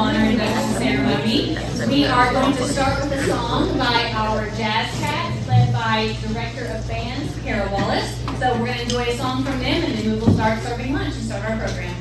on our induction ceremony. We are going to start with a song by our jazz cats, led by Director of Bands, Kara Wallace. So we're going to enjoy a song from them, and then we will start serving lunch and start our program.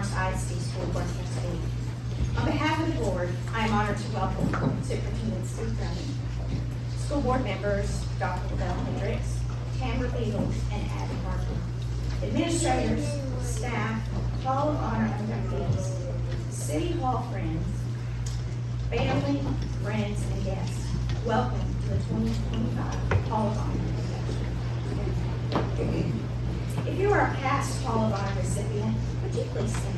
CISD School Board Trustee. On behalf of the board, I am honored to welcome Superintendent Steve Thurman, school board members Dr. Lavelle Hendricks, Tamara Beatles, and Abby Martin, administrators, staff, Hall of Honor inductees, City Hall friends, family, friends, and guests. Welcome to the 2025 Hall of Honor induction. If you are a past Hall of Honor recipient, would you please stand?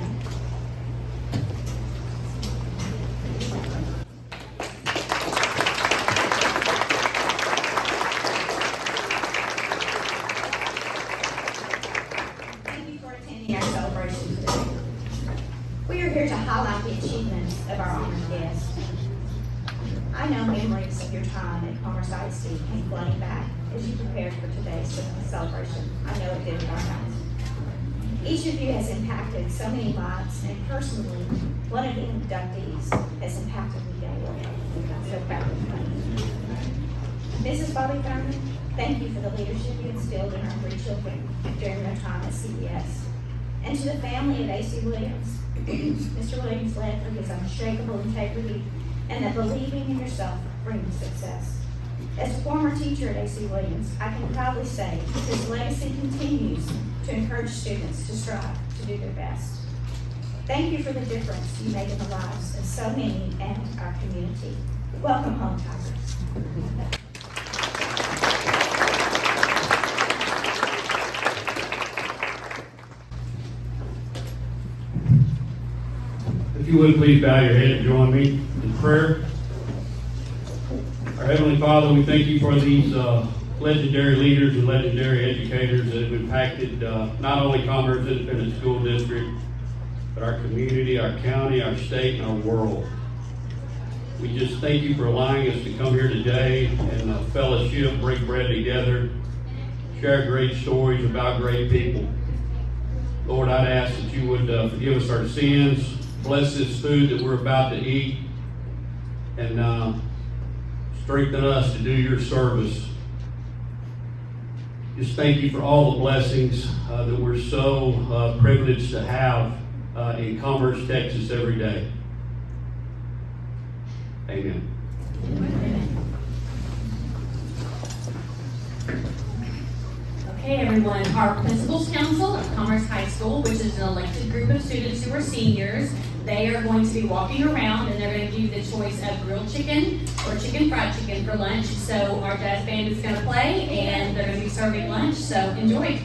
Thank you for attending our celebration today. We are here to highlight the achievements of our honored guests. I know memories of your time at Commerce CISD came flooding back as you prepared for today's celebration. I know it did in our house. Each of you has impacted so many lives, and personally, one of the inductees has impacted me daily. I'm so proud of you. Mrs. Bobbie Thurman, thank you for the leadership you instilled in our three children during their time at CES. And to the family of A.C. Williams, Mr. Williams led for his unshakable integrity and that believing in yourself brings success. As a former teacher at A.C. Williams, I can proudly say his legacy continues to encourage students to strive to do their best. Thank you for the difference you make in the lives of so many and our community. Welcome home, Tigers. If you would, please bow your head and join me in prayer. Our Heavenly Father, we thank you for these legendary leaders and legendary educators that have impacted not only Commerce Independent School District, but our community, our county, our state, and our world. We just thank you for allowing us to come here today and fellowship, break bread together, share great stories about great people. Lord, I'd ask that you would forgive us our sins, bless this food that we're about to eat, and strengthen us to do your service. Just thank you for all the blessings that we're so privileged to have in Commerce, Texas every day. Amen. Okay, everyone, our Principals Council of Commerce High School, which is an elected group of students who are seniors, they are going to be walking around and they're going to give you the choice of grilled chicken or chicken fried chicken for lunch. So our jazz band is going to play and they're going to be serving lunch, so enjoy.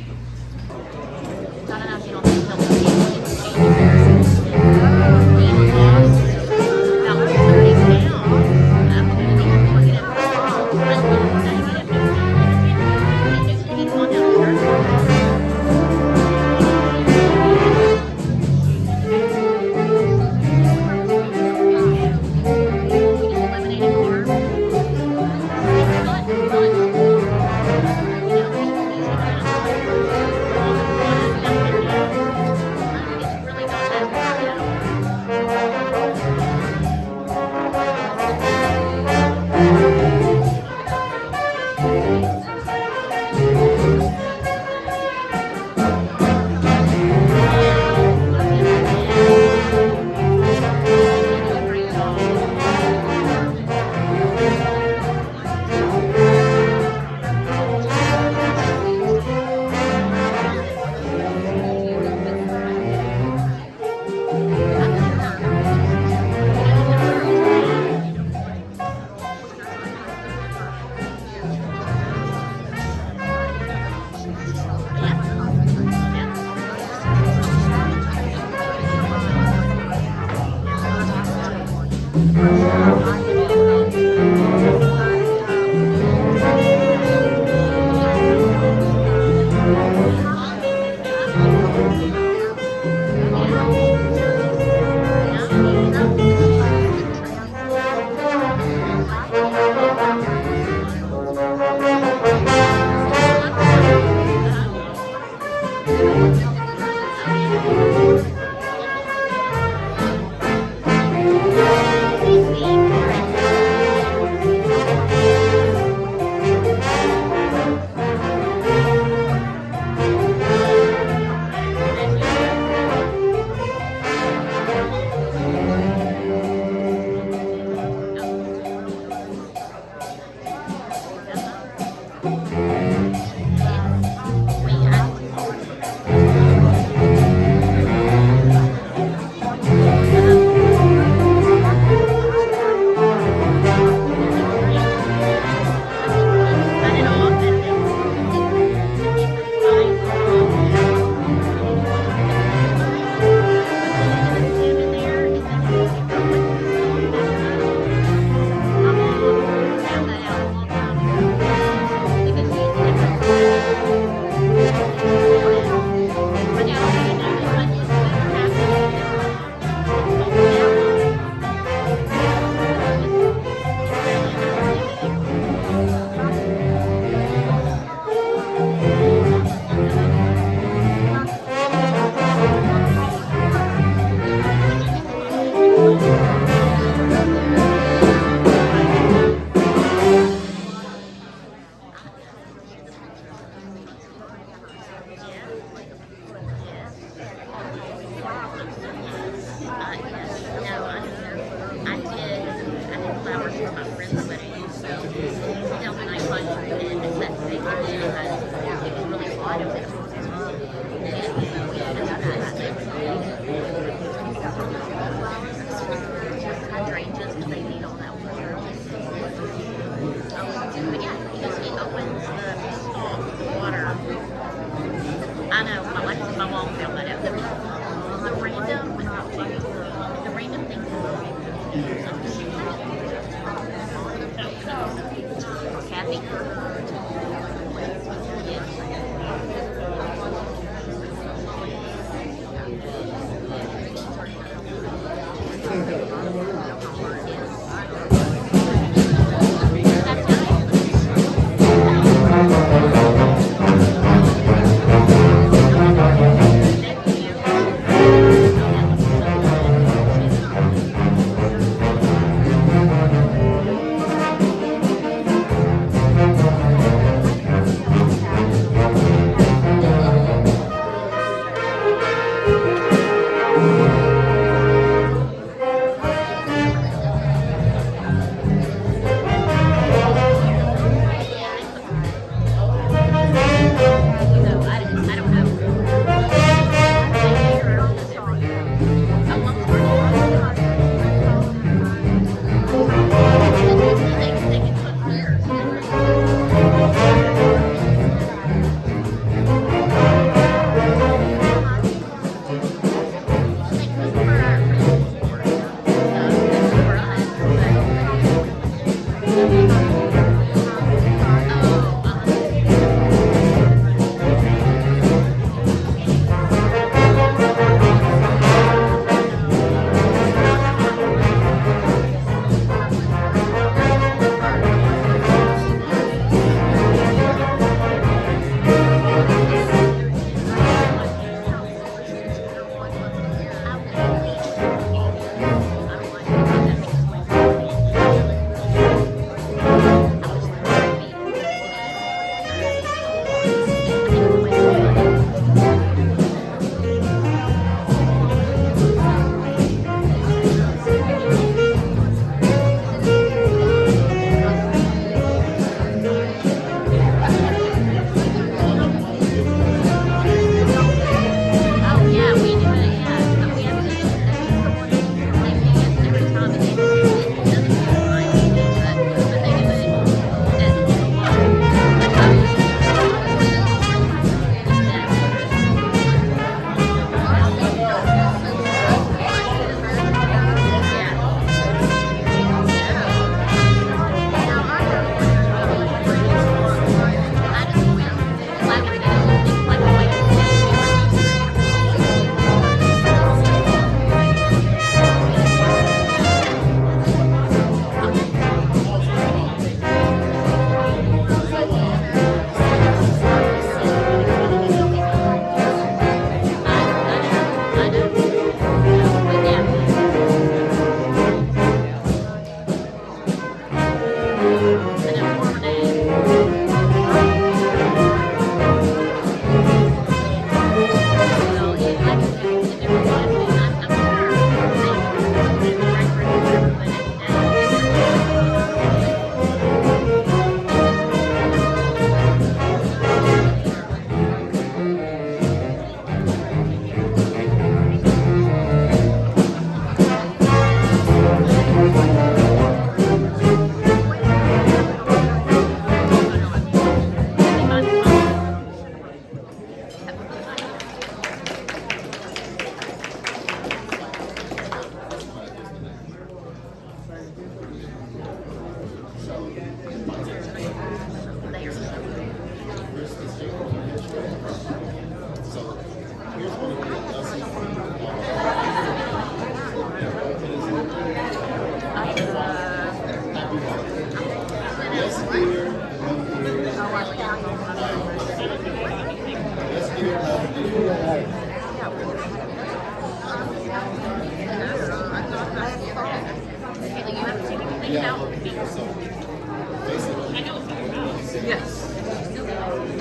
Yes.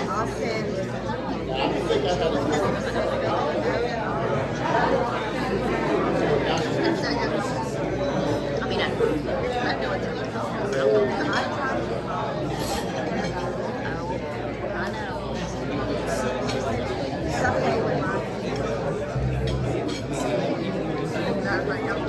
I'll send. I mean, I know what you're talking about. I tried to. Oh, I know. Someday when I. Not right now.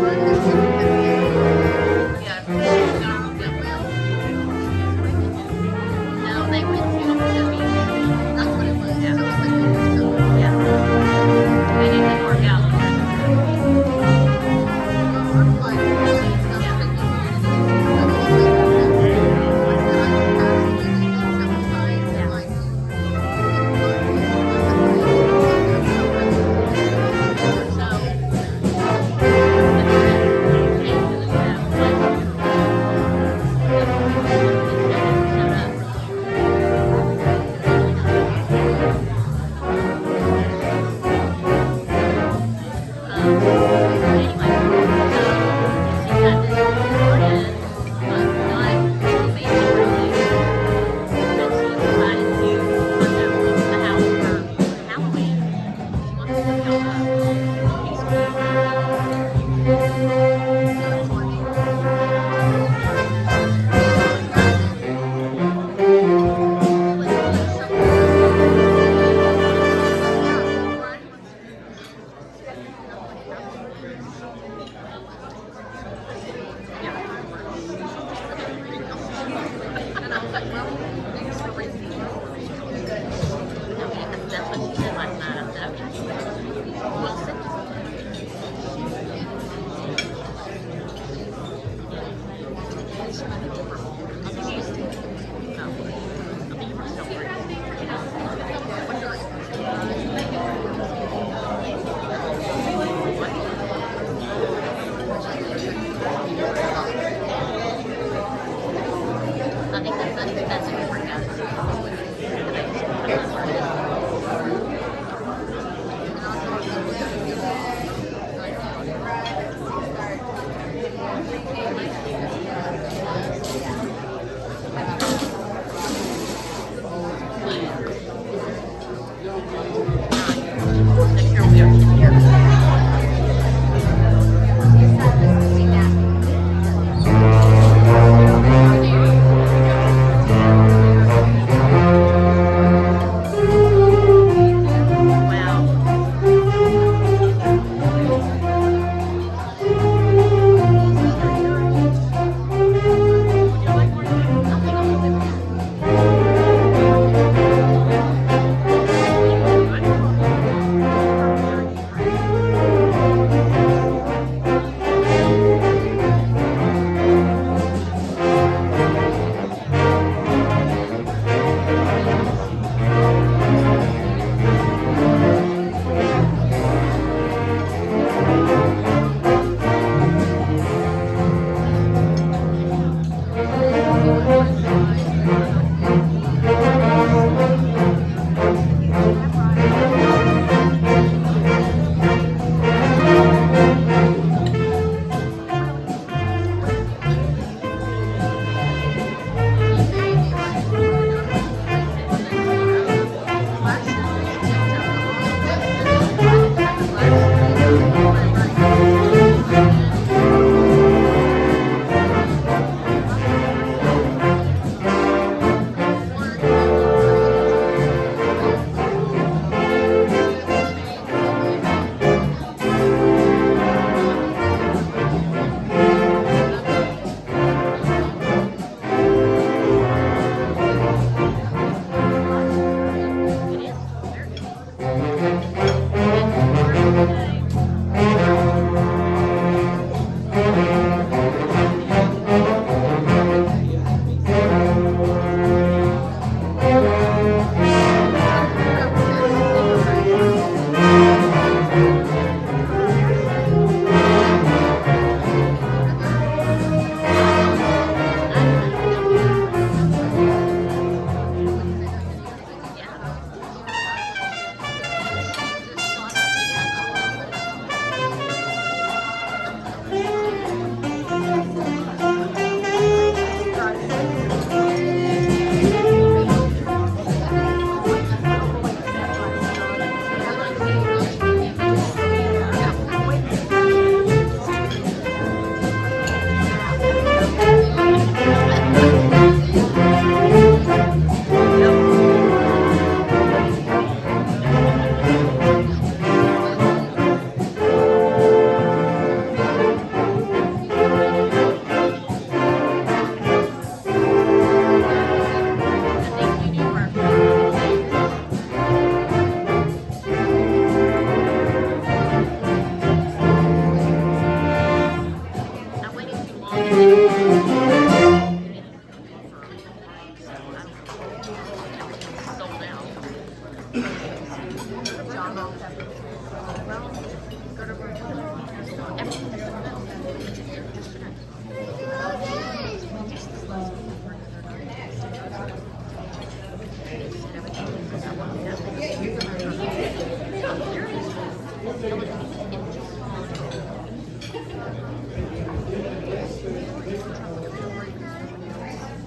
Yeah, no, they went to the beach. That's what it was. Yeah. They didn't work out.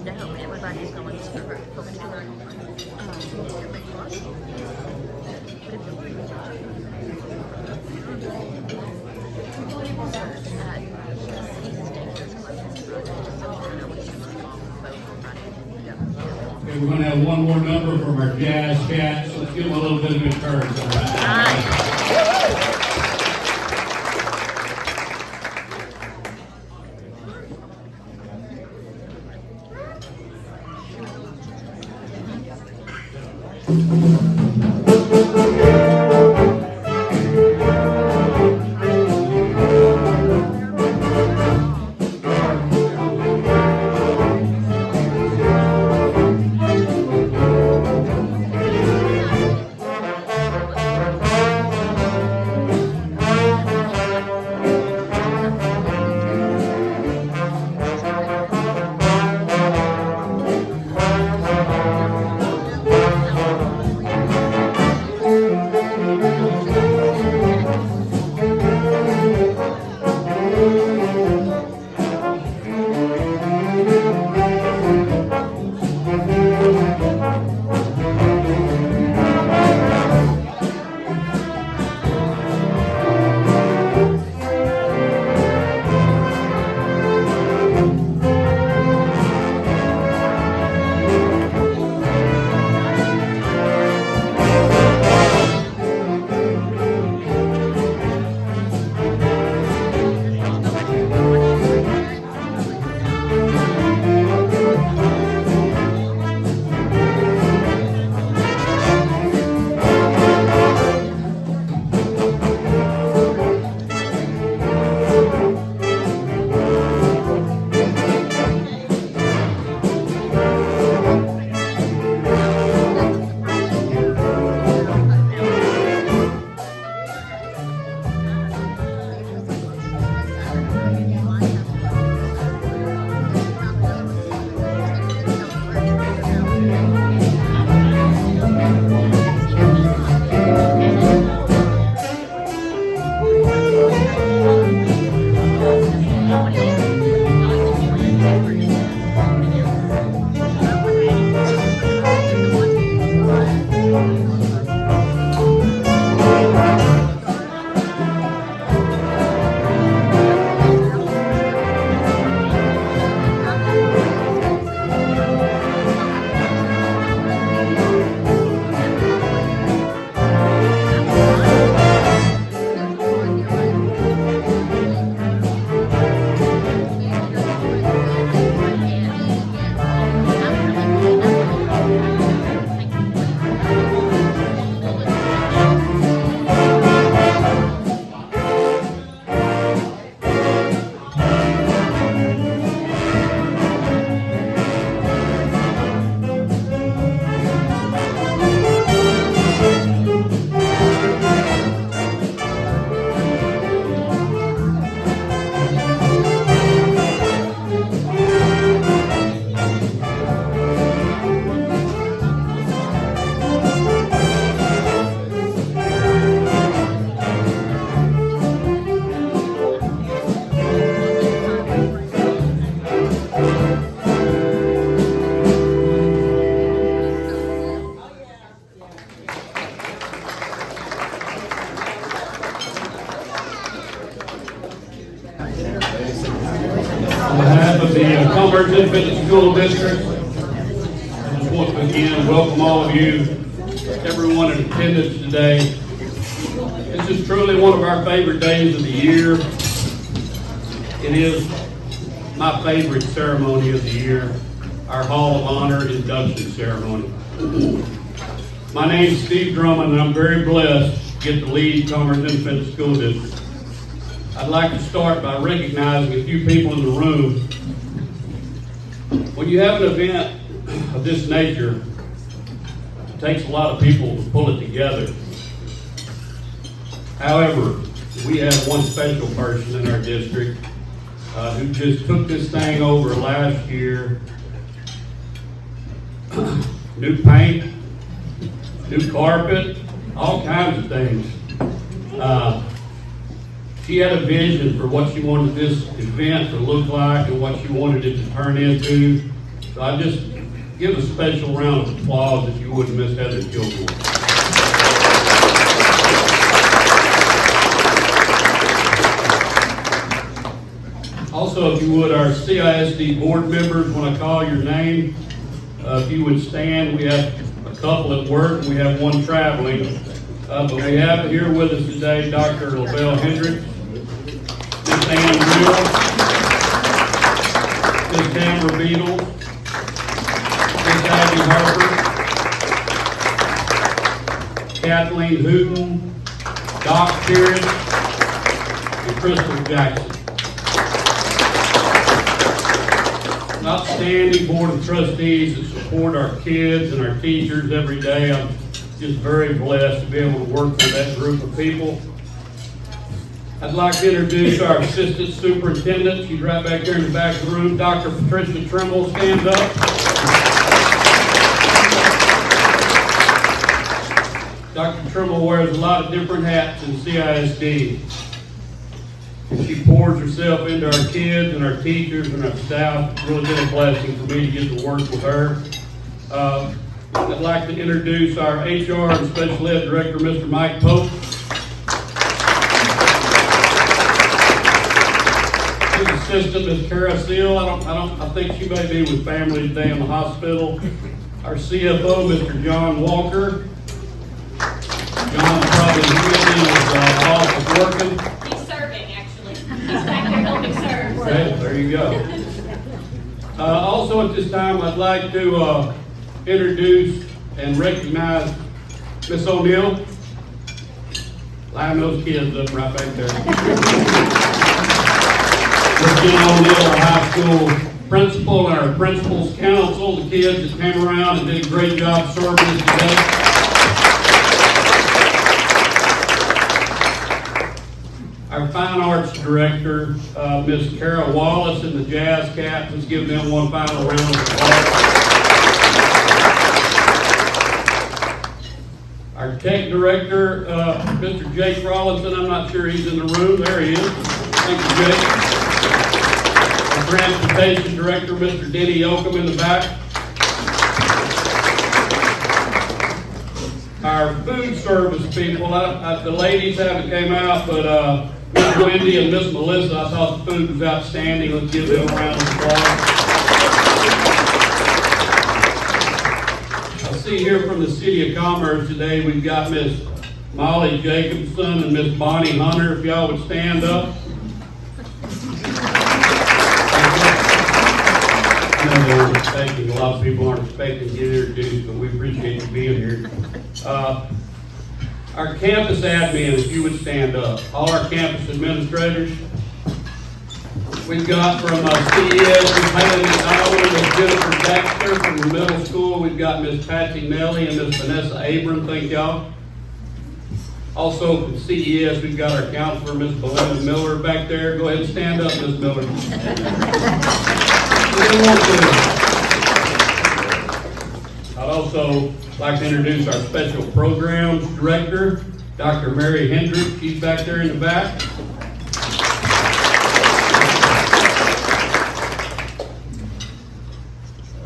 No, everybody's going to the right. But if Okay, we're gonna have one more number from our jazz cats. Let's give them a little bit of encouragement. All right? On behalf of the Commerce Independent School District, I just want to again welcome all of you, everyone in attendance today. This is truly one of our favorite days of the year. It is my favorite ceremony of the year, our Hall of Honor induction ceremony. My name is Steve Thurman, and I'm very blessed to get to lead Commerce Independent School District. I'd like to start by recognizing a few people in the room. When you have an event of this nature, it takes a lot of people to pull it together. However, we have one special person in our district who just took this thing over last year. New paint, new carpet, all kinds of things. She she had a vision for what she wanted this event to look like and what she wanted it to turn into. So I just give a special round of applause if you would, Miss Heather Kilgore. Also, if you would, our CISD board members, when I call your name, if you would stand. We have a couple at work, and we have one traveling. But we have here with us today Dr. LaBelle Hendricks, Miss Ann Real, Miss Tamara Beadle, Miss Abby Harper, Kathleen Hooten, Doc Pierce, and Crystal Jackson. An outstanding board of trustees that support our kids and our teachers every day. I'm just very blessed to be able to work with that group of people. I'd like to introduce our assistant superintendent. She's right back there in the back of the room. Dr. Patricia Trimble, stand up. Dr. Trimble wears a lot of different hats in CISD. She pours herself into our kids and our teachers and our staff. It's really been a blessing for me to get to work with her. I'd like to introduce our HR and Special Ed Director, Mr. Mike Pope. His assistant, Ms. Kara Seal. I think she may be with family today in the hospital. Our CFO, Mr. John Walker. John's probably in his office working. He's serving, actually. He's back there helping serve. Okay, there you go. Also at this time, I'd like to introduce and recognize Miss O'Neill. Line those kids up right back there. Miss Jen O'Neill, our high school principal, and our principal's council, the kids that came around and did a great job serving us today. Our Fine Arts Director, Miss Kara Wallace, and the Jazz Cats. Let's give them one final round of applause. Our Tech Director, Mr. Jake Rollinson. I'm not sure he's in the room. There he is. Thank you, Jake. Our Transportation Director, Mr. Denny Yoakum in the back. Our food service people, the ladies haven't came out, but Miss Wendy and Miss Melissa, I thought the food was outstanding. Let's give them a round of applause. I see here from the City of Commerce today, we've got Miss Molly Jacobson and Miss Bonnie Hunter. If y'all would stand up. I know they were expecting, a lot of people aren't expecting to get introduced, but we appreciate you being here. Our campus admin, if you would stand up. All our campus administrators. We've got from CES, Ms. Haley McDonald, Ms. Jennifer Baxter from the middle school. We've got Ms. Patsy Nelly and Ms. Vanessa Abram. Thank y'all. Also from CES, we've got our counselor, Ms. Belinda Miller, back there. Go ahead and stand up, Ms. Miller. I'd also like to introduce our Special Programs Director, Dr. Mary Hendricks. She's back there in the back.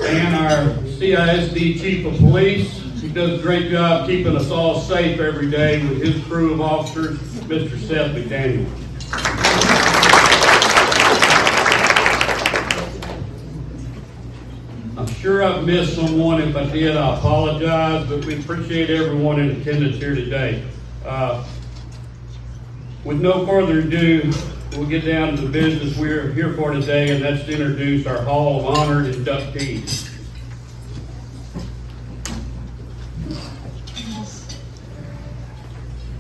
And our CISD Chief of Police. He does a great job keeping us all safe every day with his crew of officers, Mr. Seth McDaniel. I'm sure I've missed someone. If I did, I apologize, but we appreciate everyone in attendance here today. With no further ado, we'll get down to the business we're here for today, and that's to introduce our Hall of Honor inductees.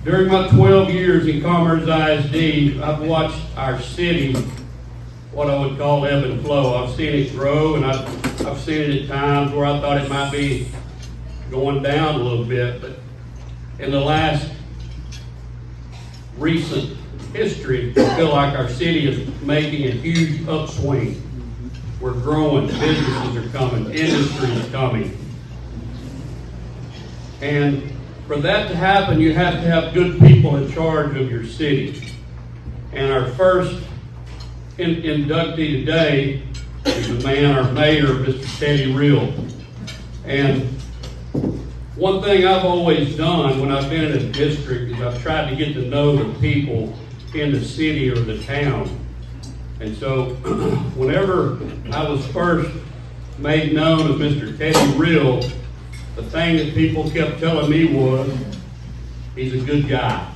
During my 12 years in Commerce ISD, I've watched our city, what I would call ebb and flow. I've seen it grow, and I've seen it at times where I thought it might be going down a little bit, but in the last recent history, I feel like our city is making a huge upswing. We're growing, businesses are coming, industry is coming. And for that to happen, you have to have good people in charge of your city. And our first inductee today is the man, our mayor, Mr. Teddy Real. And one thing I've always done when I've been in a district is I've tried to get to know the people in the city or the town. And so whenever I was first made known as Mr. Teddy Real, the thing that people kept telling me was, he's a good guy.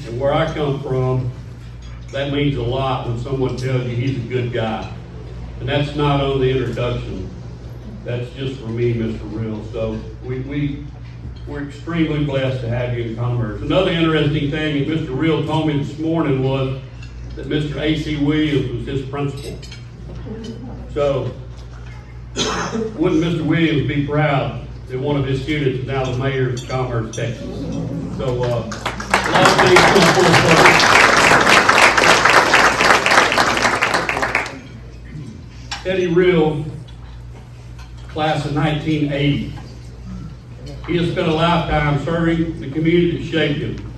And where I come from, that means a lot when someone tells you he's a good guy. And that's not on the introduction. That's just for me, Mr. Real. So we're extremely blessed to have you in Commerce. Another interesting thing that Mr. Real told me this morning was that Mr. A.C. Williams was his principal. So wouldn't Mr. Williams be proud that one of his students is now the mayor of Commerce, Texas? So a lot of things come full circle. Teddy Real, class of 1980. He has spent a lifetime serving the community that shaped him.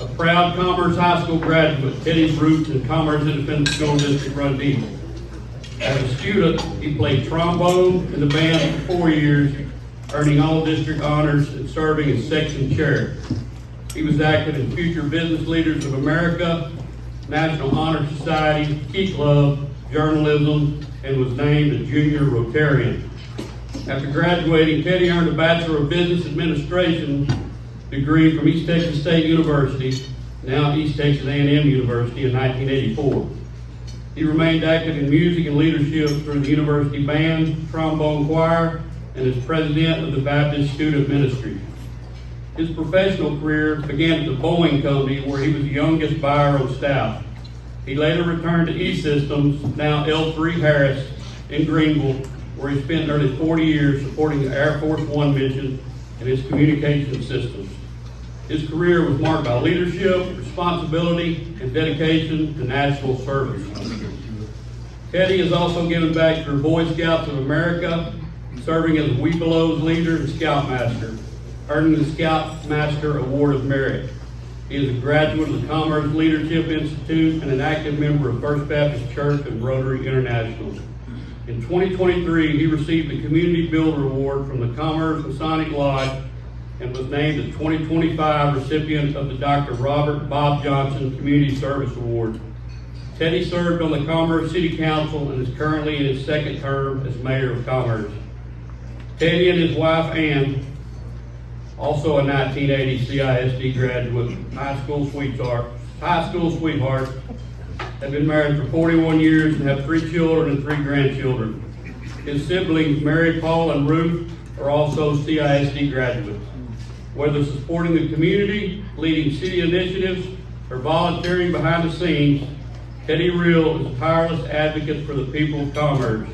A proud Commerce High School graduate, Teddy's roots in Commerce Independent School District run deep. As a student, he played trombone in the band for 4 years, earning all district honors and serving as section chair. He was active in Future Business Leaders of America, National Honor Society, Key Club, journalism, and was named a junior Rotarian. After graduating, Teddy earned a Bachelor of Business Administration degree from East Texas State University, now East Texas A&M University, in 1984. He remained active in music and leadership through the university band, trombone choir, and is president of the Baptist Student Ministry. His professional career began at the Boeing Company, where he was the youngest buyer on staff. He later returned to E-Systems, now L3 Harris, in Greenville, where he spent nearly 40 years supporting the Air Force One mission and its communication systems. His career was marked by leadership, responsibility, and dedication to national service. Teddy has also given back through Boy Scouts of America, serving as a Webelos leader and Scoutmaster, earning the Scoutmaster Award of Merit. He is a graduate of the Commerce Leadership Institute and an active member of First Baptist Church and Rotary International. In 2023, he received the Community Builder Award from the Commerce Masonic Lodge and was named the 2025 recipient of the Dr. Robert Bob Johnson Community Service Award. Teddy served on the Commerce City Council and is currently in his second term as Mayor of Commerce. Teddy and his wife, Ann, also a 1980 CISD graduate, high school sweetheart, have been married for 41 years and have 3 children and 3 grandchildren. His siblings, Mary, Paul, and Ruth, are also CISD graduates. Whether supporting the community, leading city initiatives, or volunteering behind the scenes, Teddy Real is a tireless advocate for the people of Commerce.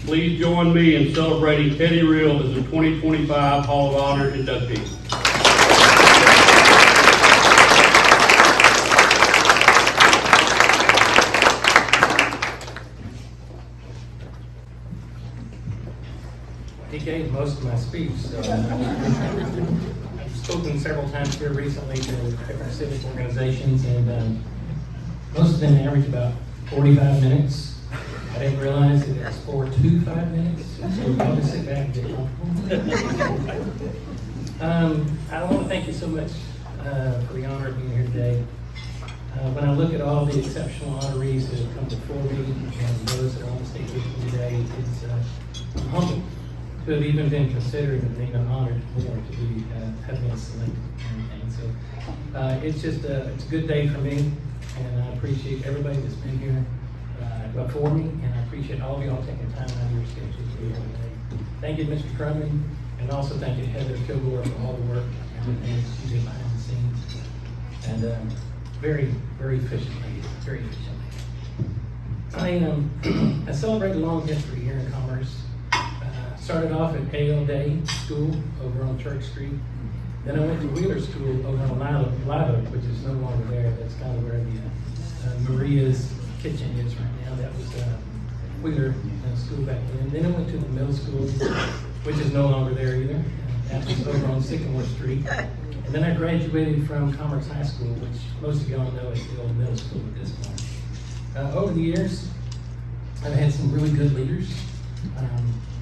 Please join me in celebrating Teddy Real as the 2025 Hall of Honor inductee. He gave most of my speech, so I've spoken several times here recently to different civic organizations, and most of them average about 45 minutes. I didn't realize it was 4 to 5 minutes, so I'll just sit back and get comfortable. I want to thank you so much for the honor of being here today. When I look at all the exceptional honorees that have come before me and those that are on the stage with me today, I'm humbled to have even been considered and being honored more to be have been selected. And so it's just it's a good day for me, and I appreciate everybody that's been here before me, and I appreciate all of y'all taking time out of your schedule to be here today. Thank you, Mr. Thurman, and also thank you, Heather Kilgore, for all the work and everything that she did behind the scenes. And very, very efficiently, very efficiently. I celebrate a long history here in Commerce. Started off at A.L. Day School over on Church Street. Then I went to Wheeler School over on Live Oak, which is no longer there. That's kind of where the Maria's kitchen is right now. That was Wheeler School back then. Then I went to the middle school, which is no longer there either. That was over on Sycamore Street. And then I graduated from Commerce High School, which most of y'all know is the old middle school at this point. Over the years, I've had some really good leaders,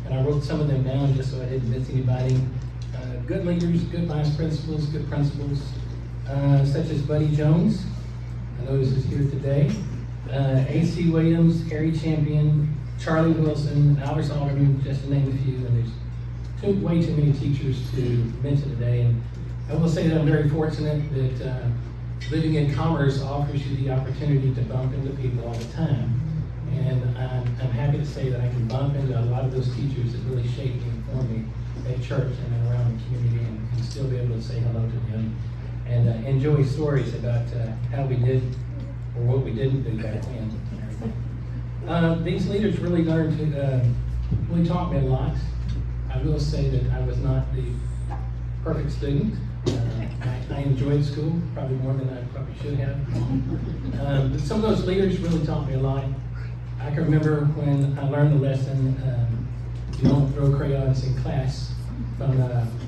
and I wrote some of them down just so I didn't miss anybody. Good leaders, good vice principals, good principals, such as Buddy Jones, I know he's here today, A.C. Williams, Harry Champion, Charlie Wilson, Albert Alderman, just to name a few, and there's way too many teachers to mention today. And I will say that I'm very fortunate that living in Commerce offers you the opportunity to bump into people all the time. And I'm happy to say that I can bump into a lot of those teachers that really shaped me and formed me at church and around the community, and still be able to say hello to them and enjoy stories about how we did or what we didn't do back then. These leaders really learned to, really taught me a lot. I will say that I was not the perfect student. I enjoyed school probably more than I probably should have. But some of those leaders really taught me a lot. I can remember when I learned the lesson, you don't throw crayons in class, from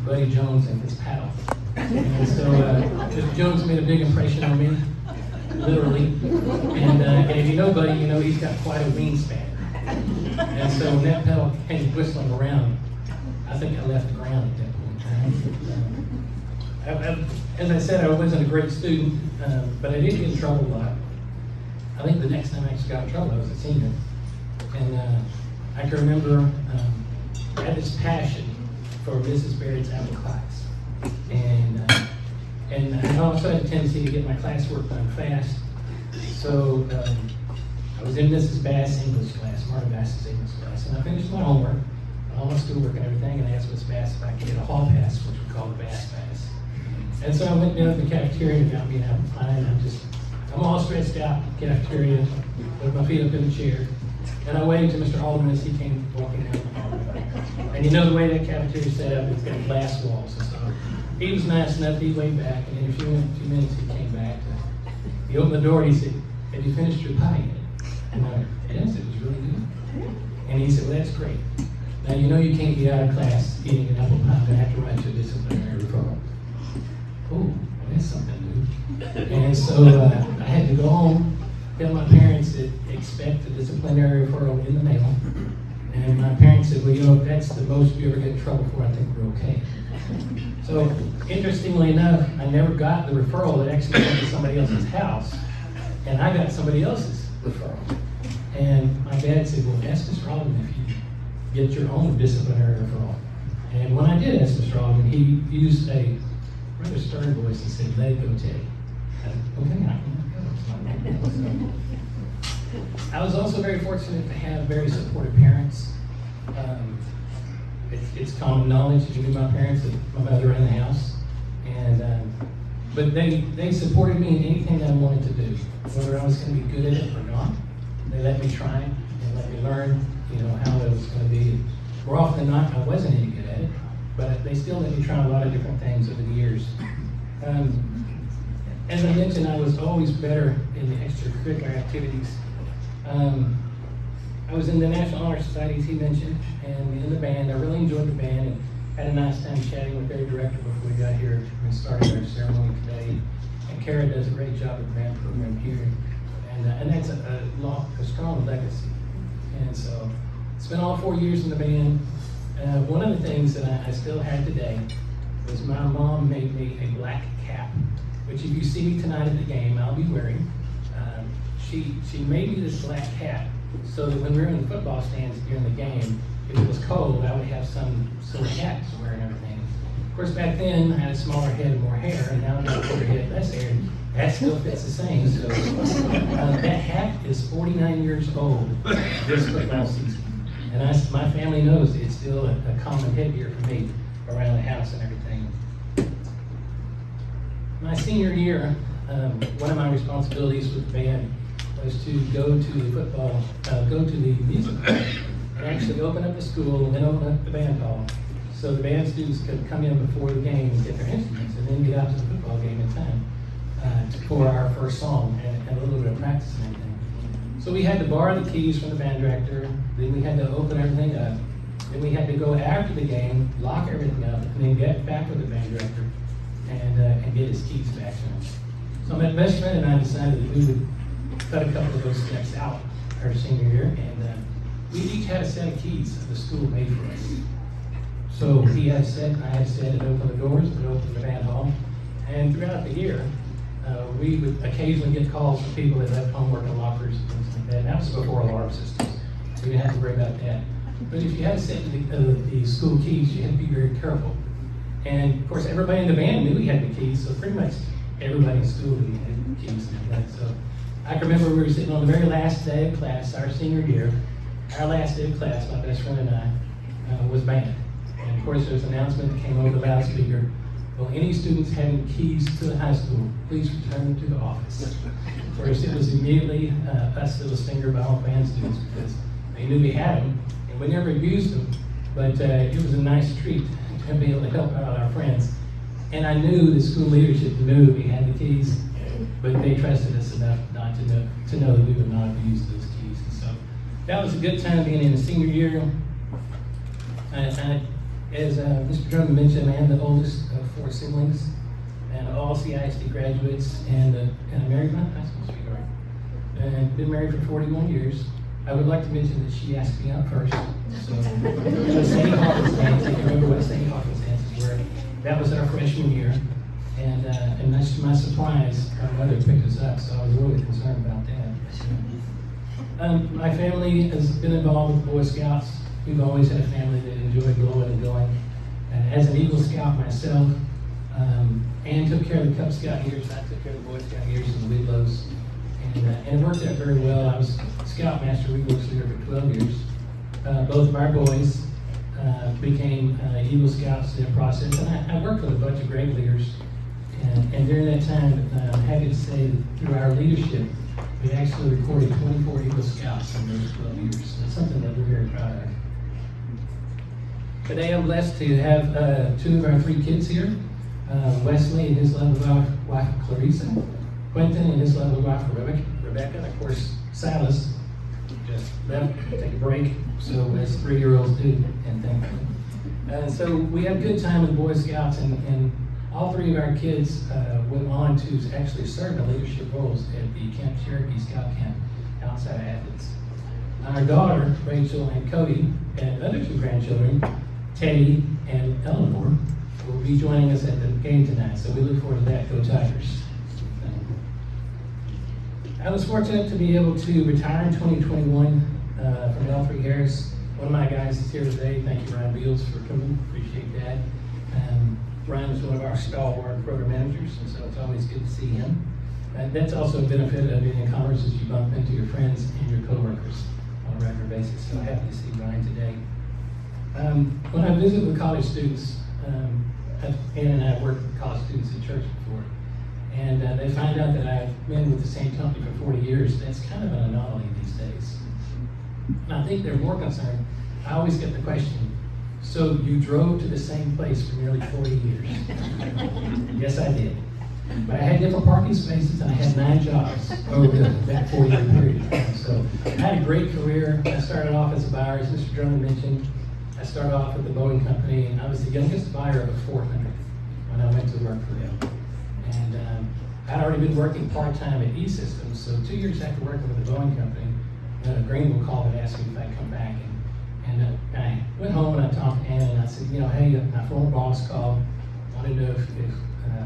Buddy Jones and his pal. And so Mr. Jones made a big impression on me, literally. And if you know Buddy, you know he's got quite a wingspan. And so when that pedal came whistling around, I think I left the ground at that point. As I said, I wasn't a great student, but I did get in trouble a lot. I think the next time I actually got in trouble, I was a senior. And I can remember I had this passion for Mrs. Barrett's apple class. And I also had a tendency to get my classwork done fast. So I was in Mrs. Bass' English class, Marta Bass's English class, and I finished my homework, all my schoolwork and everything, and I asked Miss Bass if I could get a hall pass, which we call the Bass Pass. And so I went down to the cafeteria and got me an apple pie, and I'm all stretched out in the cafeteria, with my feet up in the chair, and I waved to Mr. Alderman as he came walking down the hall. And you know the way that cafeteria is set up, it's got glass walls and stuff. He was nice enough, he waved back, and in a few minutes he came back. He opened the door and he said, "Have you finished your pie yet?" And I went, "Yes, it was really good." And he said, "Well, that's great. Now you know you can't get out of class eating an apple pie, but I have to write you a disciplinary referral." Oh, well, that's something new. And so I had to go home, tell my parents that expect a disciplinary referral in the mail. And my parents said, "Well, you know, if that's the most you ever get in trouble for, I think we're okay." So, interestingly enough, I never got the referral that actually went to somebody else's house, and I got somebody else's referral. And my dad said, "Well, ask Mr. Alderman if you get your own disciplinary referral." And when I did ask Mr. Alderman, he used a rather stern voice and said, "Let it go, Teddy." I said, "Okay, I can let it go." I was also very fortunate to have very supportive parents. It's common knowledge that you knew my parents, that my mother ran the house, and but they supported me in anything that I wanted to do, whether I was going to be good at it or not. They let me try it and let me learn, you know, how it was going to be. More often than not, I wasn't any good at it, but they still let me try a lot of different things over the years. As I mentioned, I was always better in the extracurricular activities. I was in the National Honor Society, as he mentioned, and in the band. I really enjoyed the band and had a nice time chatting with their director before we got here and started our ceremony today. And Kara does a great job with the band program here, and that's a strong legacy. And so, spent all 4 years in the band. One of the things that I still have today was my mom made me a black cap, which if you see me tonight at the game, I'll be wearing. She made me this black cap so that when we were in the football stands during the game, if it was cold, I would have some sort of hat to wear and everything. Of course, back then, I had a smaller head and more hair, and now I have a bigger head and less hair, and that still fits the same. So that hat is 49 years old this football season. And my family knows it's still a common headgear for me around the house and everything. My senior year, one of my responsibilities with the band was to go to the music hall and actually open up the school and then open up the band hall so the band students could come in before the game and get their instruments and then get out to the football game in time for our first song and a little bit of practice and everything. So we had to borrow the keys from the band director, then we had to open everything up, then we had to go after the game, lock everything up, and then get back with the band director and get his keys back to him. So my best friend and I decided that we would cut a couple of those steps out our senior year, and we each had a set of keys that the school made for us. So he had a set, I had a set, it opened the doors, it opened the band hall, and throughout the year, we would occasionally get calls from people that left homework in lockers and things like that. And that was before alarm systems, so you didn't have to worry about that. But if you had a set of the school keys, you had to be very careful. And of course, everybody in the band knew he had the keys, so pretty much everybody in school knew he had the keys and everything. So I can remember we were sitting on the very last day of class, our senior year. Our last day of class, my best friend and I, was band. And of course, there was an announcement that came over the loudspeaker. Well, any students having keys to the high school, please return to the office. Of course, it was immediately us that was fingered by all band students because they knew we had them, and we never abused them, but it was a nice treat to be able to help out our friends. And I knew the school leadership knew we had the keys, but they trusted us enough not to know that we would not abuse those keys. And so that was a good time being in the senior year. As Mr. Thurman mentioned, I am the oldest of 4 siblings, and all CISD graduates, and I married my high school sweetheart, and been married for 41 years. I would like to mention that she asked me out first, so St. Hawkins, I remember what St. Hawkins dances were. That was our freshman year, and much to my surprise, our mother picked us up, so I was really concerned about that. My family has been involved with Boy Scouts. We've always had a family that enjoyed going and going. As an Eagle Scout myself, Ann took care of the Cub Scout years, I took care of the Boy Scout years in the Wiglows. And it worked out very well. I was Scoutmaster Wiglows leader for 12 years. Both of our boys became Eagle Scouts in the process, and I worked with a bunch of great leaders. And during that time, I'm happy to say that through our leadership, we actually recorded 24 Eagle Scouts in those 12 years. It's something that we're very proud of. Today I'm blessed to have 2 of our 3 kids here. Wesley and his lovely wife, Clarissa. Quentin and his lovely wife, Rebecca. And of course, Silas just left to take a break, so as 3-year-olds do, and thankfully. So we had a good time with Boy Scouts, and all 3 of our kids went on to actually serve in leadership roles at the Camp Cherokee Scout Camp outside of Athens. Our daughter, Rachel and Cody, and other 2 grandchildren, Teddy and Eleanor, will be joining us at the game tonight, so we look forward to that. Go Tigers. I was fortunate to be able to retire in 2021 from L3 Harris. One of my guys is here today. Thank you, Ryan Beals, for coming. Appreciate that. Ryan is one of our stalwart program managers, and so it's always good to see him. That's also a benefit of being in commerce, as you bump into your friends and your coworkers on a regular basis. So happy to see Ryan today. When I visit with college students, Ann and I have worked with college students in church before, and they find out that I've been with the same company for 40 years. That's kind of an anomaly these days. And I think they're more concerned. I always get the question, so you drove to the same place for nearly 40 years? Yes, I did. But I had different parking spaces, and I had 9 jobs over that 4-year period. So I had a great career. I started off as a buyer, as Mr. Thurman mentioned. I started off with the Boeing company, and I was the youngest buyer of a 400 when I went to work for them. And I'd already been working part-time at E-Systems, so 2 years after working with the Boeing company, Greenville called and asked me if I'd come back. And I went home and I talked to Ann, and I said, hey, my former boss called, wanted to know if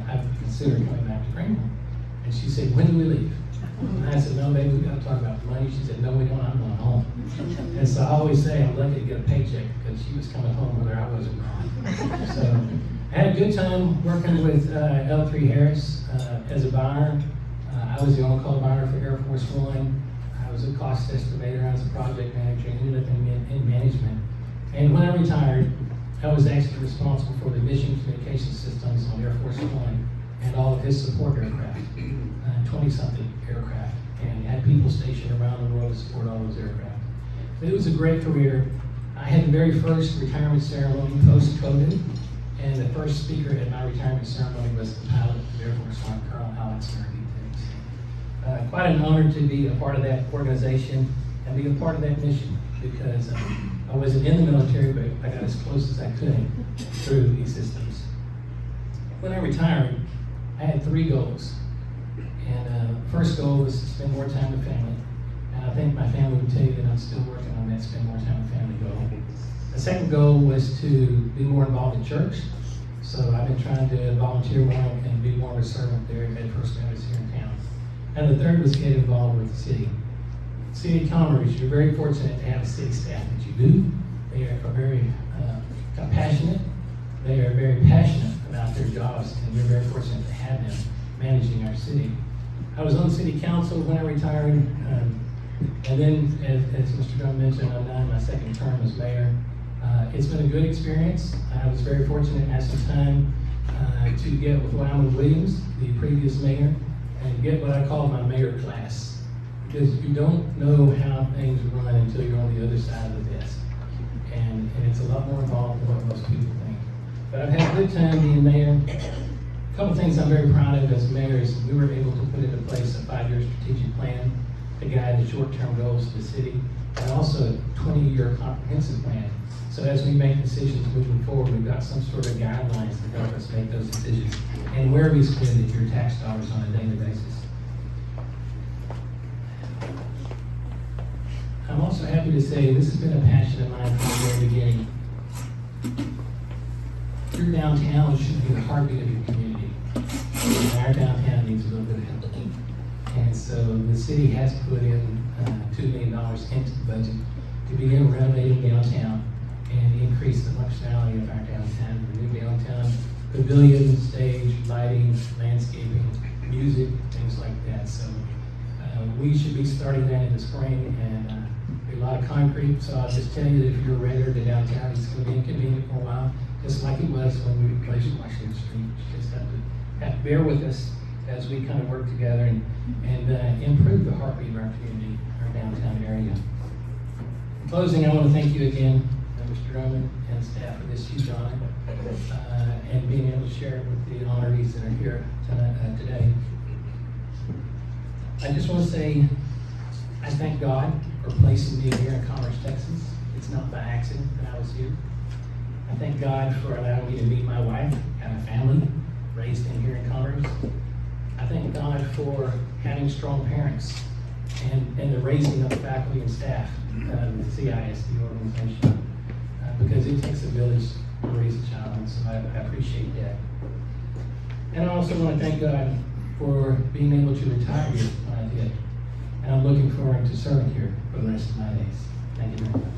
I would consider coming back to Greenville. And she said, when do we leave? And I said, no, baby, we've got to talk about the money. She said, no, we don't, I'm going home. And so I always say I'm lucky to get a paycheck because she was coming home whether I wasn't gone. So I had a good time working with L3 Harris as a buyer. I was the on-call buyer for Air Force One. I was a cost estimator, I was a project manager, and ended up in management. And when I retired, I was actually responsible for the mission communication systems on Air Force One and all of his support aircraft, 20-something aircraft, and had people stationed around the world to support all those aircraft. It was a great career. I had the very first retirement ceremony post-COVID, and the first speaker at my retirement ceremony was the pilot of Air Force One, Colonel Alex Murphy. Quite an honor to be a part of that organization and be a part of that mission, because I wasn't in the military, but I got as close as I could through E-Systems. when I retired, I had 3 goals. And first goal was to spend more time with family. And I think my family would tell you that I'm still working on that spend more time with family goal. The second goal was to be more involved in church. So I've been trying to volunteer more and be more of a servant there at First Baptist here in town. And the third was to get involved with the city. City of Commerce, you're very fortunate to have a city staff that you do. They are very compassionate. They are very passionate about their jobs, and we're very fortunate to have them managing our city. I was on city council when I retired, and then, as Mr. Thurman mentioned, I'm now in my second term as mayor. It's been a good experience. I was very fortunate to have some time to get with Wyman Williams, the previous mayor, and get what I call my mayor class. Because you don't know how things run until you're on the other side of the desk. And it's a lot more involved than what most people think. But I've had a good time being mayor. A couple things I'm very proud of as mayor is we were able to put into place a 5-year strategic plan to guide the short-term goals of the city, and also a 20-year comprehensive plan. So as we make decisions moving forward, we've got some sort of guidelines to help us make those decisions and where we spend your tax dollars on a daily basis. I'm also happy to say this has been a passion of mine from the very beginning. Your downtown should be the heartbeat of your community. And our downtown needs a little bit of help. And so the city has put in $2 million into the budget to begin renovating downtown and increase the functionality of our downtown. The new downtown pavilion, stage, lighting, landscaping, music, things like that. So we should be starting that in the spring, and a lot of concrete. So I'll just tell you that if you're a renter to downtown, it's going to be inconvenient for a while, just like it was when we replaced Washington Street. You just have to bear with us as we kind of work together and improve the heartbeat of our community, our downtown area. In closing, I want to thank you again, Mr. Thurman and staff, for this huge honor and being able to share it with the honorees that are here today. I just want to say I thank God for placing me here in Commerce, Texas. It's not by accident that I was here. I thank God for allowing me to meet my wife and a family raised in here in Commerce. I thank God for having strong parents and the raising of faculty and staff of the CISD organization, because it takes a village to raise a child, and so I appreciate that. And I also want to thank God for being able to retire here when I did. And I'm looking forward to serving here for the rest of my days. Thank you very much.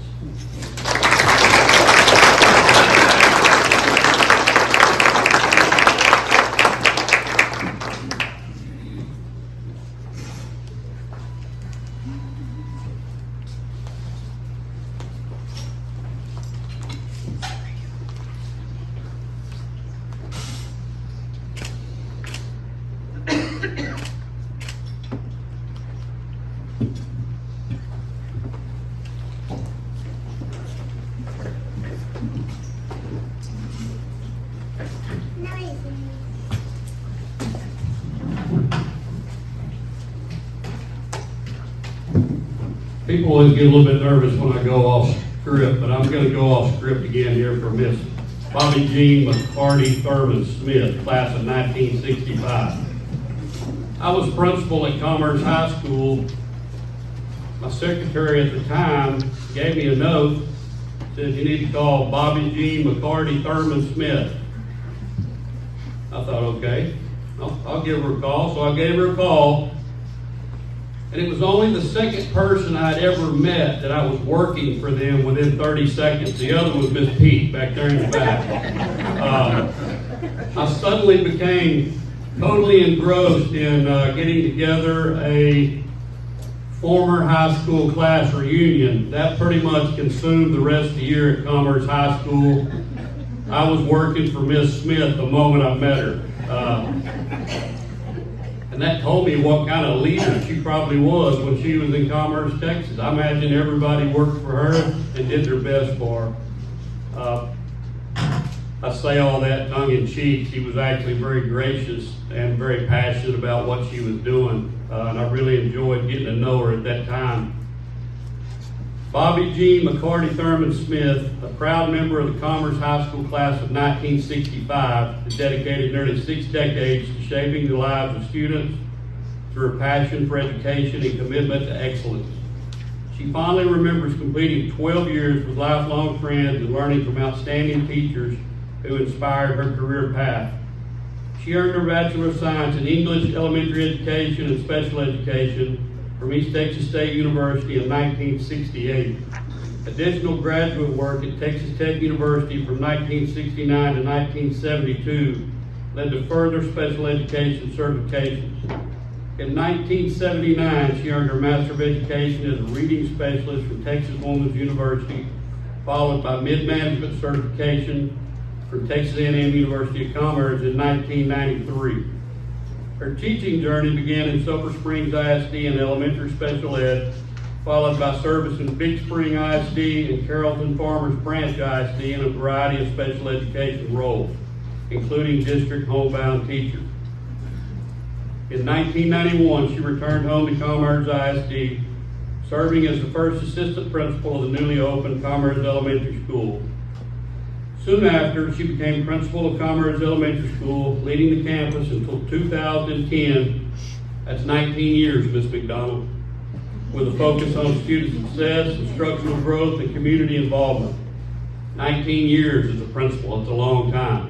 People always get a little bit nervous when I go off script, but I'm going to go off script again here for Miss Bobbie Jean McCarty Thurman Smith, class of 1965. I was principal at Commerce High School. My secretary at the time gave me a note, said you need to call Bobbie Jean McCarty Thurman Smith. I thought, okay, I'll give her a call. So I gave her a call. And it was only the second person I'd ever met that I was working for them within 30 seconds. The other was Miss Pete back there in the back. I suddenly became totally engrossed in getting together a former high school class reunion. That pretty much consumed the rest of the year at Commerce High School. I was working for Miss Smith the moment I met her. And that told me what kind of leader she probably was when she was in Commerce, Texas. I imagine everybody worked for her and did their best for her. I say all that tongue in cheek. She was actually very gracious and very passionate about what she was doing. And I really enjoyed getting to know her at that time. Bobbie Jean McCarty Thurman Smith, a proud member of the Commerce High School class of 1965, has dedicated nearly 6 decades to shaping the lives of students through her passion for education and commitment to excellence. She fondly remembers completing 12 years with lifelong friends and learning from outstanding teachers who inspired her career path. She earned her Bachelor of Science in English, Elementary Education, and Special Education from East Texas State University in 1968. Additional graduate work at Texas Tech University from 1969 to 1972 led to further special education certifications. In 1979, she earned her Master of Education as a Reading Specialist from Texas Woman's University, followed by Mid-Management certification from Texas A&M University of Commerce in 1993. Her teaching journey began in Sulphur Springs ISD and elementary special ed, followed by service in Big Spring ISD and Carrollton Farmers Branch ISD in a variety of special education roles, including district homebound teacher. In 1991, she returned home to Commerce ISD, serving as the first assistant principal of the newly opened Commerce Elementary School. Soon after, she became principal of Commerce Elementary School, leading the campus until 2010. That's 19 years, Ms. McDonald, with a focus on student success, instructional growth, and community involvement. 19 years as a principal, it's a long time.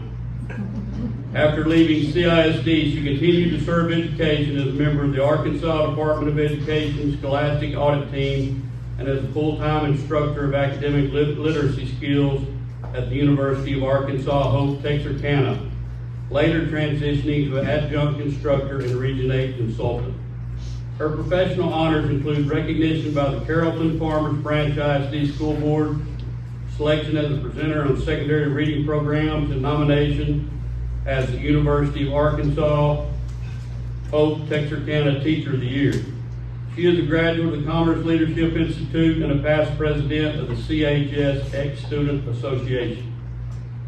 After leaving CISD, she continued to serve education as a member of the Arkansas Department of Education Scholastic Audit Team and as a full-time instructor of academic literacy skills at the University of Arkansas Hope, Texarkana, later transitioning to an adjunct instructor and Region 8 consultant. Her professional honors include recognition by the Carrollton Farmers Branch ISD School Board, selection as a presenter on secondary reading programs, and nomination as the University of Arkansas Hope, Texarkana Teacher of the Year. She is a graduate of the Commerce Leadership Institute and a past president of the CHS Ex-Student Association.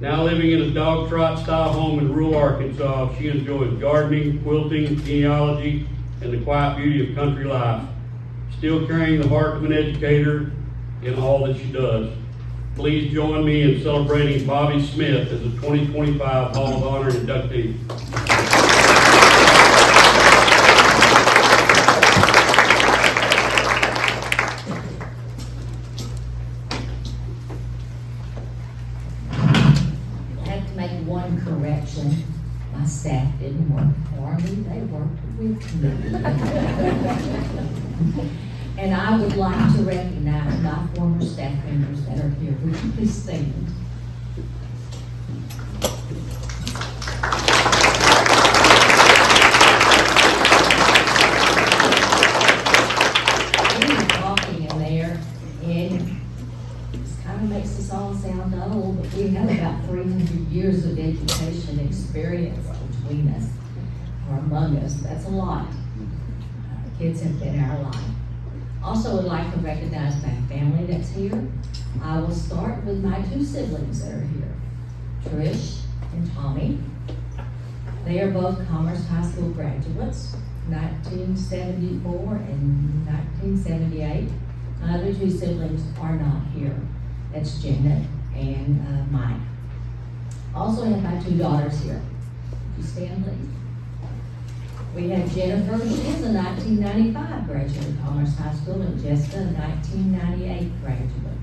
Now living in a dog trot style home in rural Arkansas, she enjoys gardening, quilting, genealogy, and the quiet beauty of country life, still carrying the heart of an educator in all that she does. Please join me in celebrating Bobbie Smith as a 2025 Hall of Honor inductee. My staff didn't work for me, they worked with me. And I would like to recognize my former staff members that are here. Would you please stand? We were talking in there, and it kind of makes us all sound old, but we have about 300 years of education experience between us, or among us. That's a lot. Kids have been our life. Also would like to recognize my family that's here. I will start with my 2 siblings that are here, Trish and Tommy. They are both Commerce High School graduates, 1974 and 1978. My other 2 siblings are not here. That's Janet and Mike. Also have my 2 daughters here. Would you stand, please? We have Jennifer, she is a 1995 graduate of Commerce High School, and Jessica, a 1998 graduate.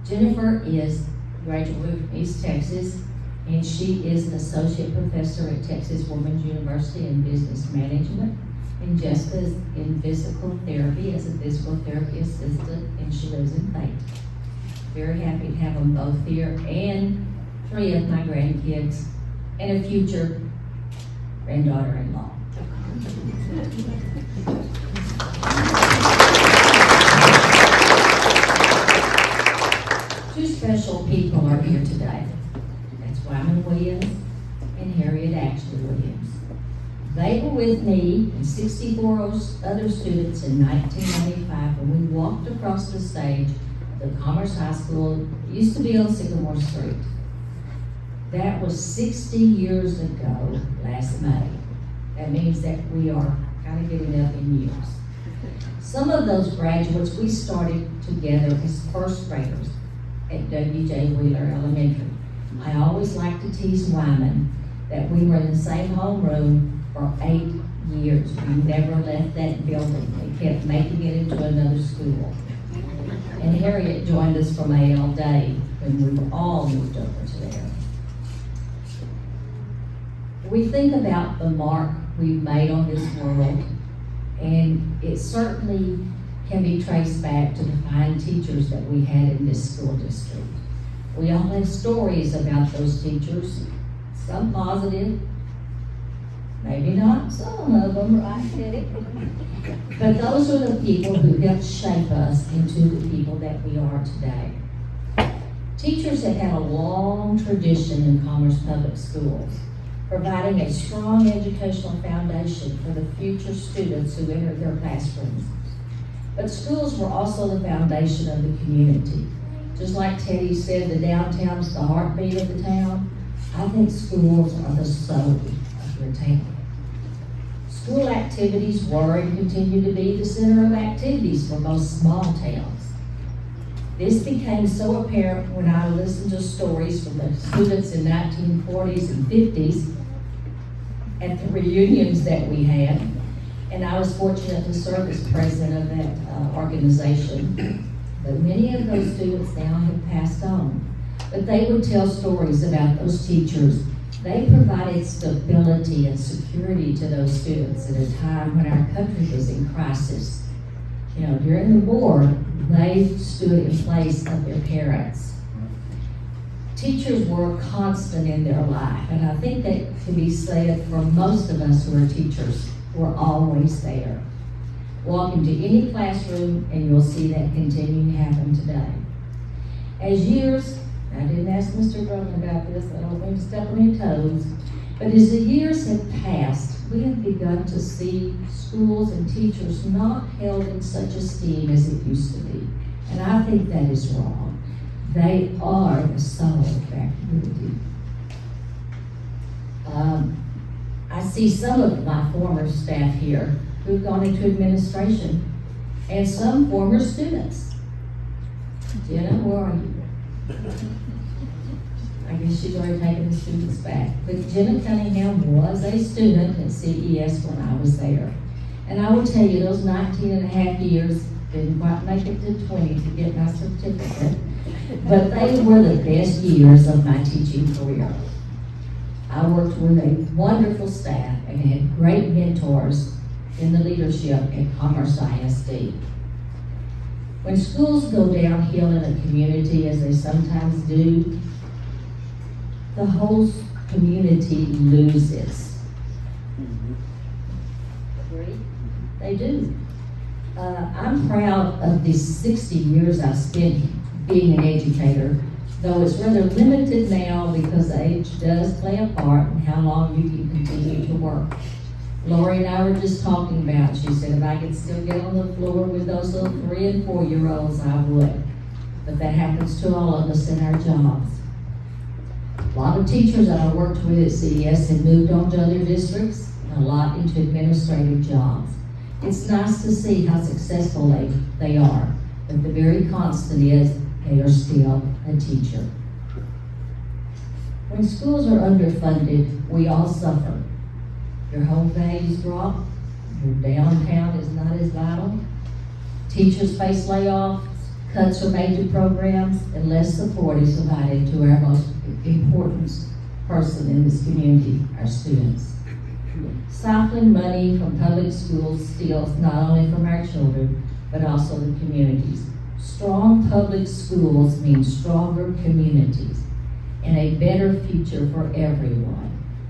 Jennifer is a graduate from East Texas, and she is an associate professor at Texas Woman's University in Business Management. And Jessica is in physical therapy as a physical therapy assistant, and she lives in Fate. Very happy to have them both here, and 3 of my grandkids, and a future granddaughter-in-law. 2 special people are here today. That's Wyman Williams and Harriet Ashley Williams. They were with me and 64 other students in 1995 when we walked across the stage of the Commerce High School. It used to be on Sycamore Street. That was 60 years ago last May. That means that we are kind of getting up in years. Some of those graduates we started together as first graders at W.J. Wheeler Elementary. I always like to tease Wyman that we were in the same homeroom for 8 years. We never left that building. We kept making it into another school. And Harriet joined us from A.L. Day when we were all moved over to there. We think about the mark we've made on this world, and it certainly can be traced back to the fine teachers that we had in this school district. We all have stories about those teachers, some positive, maybe not some of them, right? But those are the people who helped shape us into the people that we are today. Teachers have had a long tradition in Commerce Public Schools, providing a strong educational foundation for the future students who enter their classrooms. But schools were also the foundation of the community. Just like Teddy said, the downtown's the heartbeat of the town. I think schools are the soul of your town. School activities were and continue to be the center of activities for most small towns. This became so apparent when I listened to stories from the students in 1940s and 50s at the reunions that we had. And I was fortunate to serve as president of that organization. But many of those students now have passed on. But they would tell stories about those teachers. They provided stability and security to those students at a time when our country was in crisis. You know, during the war, they stood in place of their parents. Teachers were constant in their life, and I think that can be said for most of us who are teachers. We're always there. Walk into any classroom and you'll see that continuing to happen today. As years, I didn't ask Mr. Thurman about this, I don't mean to step on your toes, but as the years have passed, we have begun to see schools and teachers not held in such esteem as it used to be. And I think that is wrong. They are the soul of our community. I see some of my former staff here who've gone into administration, and some former students. Jenna, where are you? I guess she's already taken the students back. But Jenna Cunningham was a student at CES when I was there. And I will tell you, those 19 and a half years, didn't quite make it to 20 to get my certificate, but they were the best years of my teaching career. I worked with a wonderful staff and had great mentors in the leadership at Commerce CISD. When schools go downhill in a community, as they sometimes do, the whole community loses. Agree? They do. I'm proud of the 60 years I've spent being an educator, though it's rather limited now because age does play a part in how long you can continue to work. Lori and I were just talking about, she said if I could still get on the floor with those little 3 and 4-year-olds, I would. But that happens to all of us in our jobs. A lot of teachers that I worked with at CES have moved on to other districts, and a lot into administrative jobs. It's nice to see how successful they are, but the very constant is they are still a teacher. When schools are underfunded, we all suffer. Your home values drop, your downtown is not as vital, teachers face layoffs, cuts are made to programs, and less support is provided to our most important person in this community, our students. Siphoning money from public schools steals not only from our children, but also the communities. Strong public schools mean stronger communities and a better future for everyone.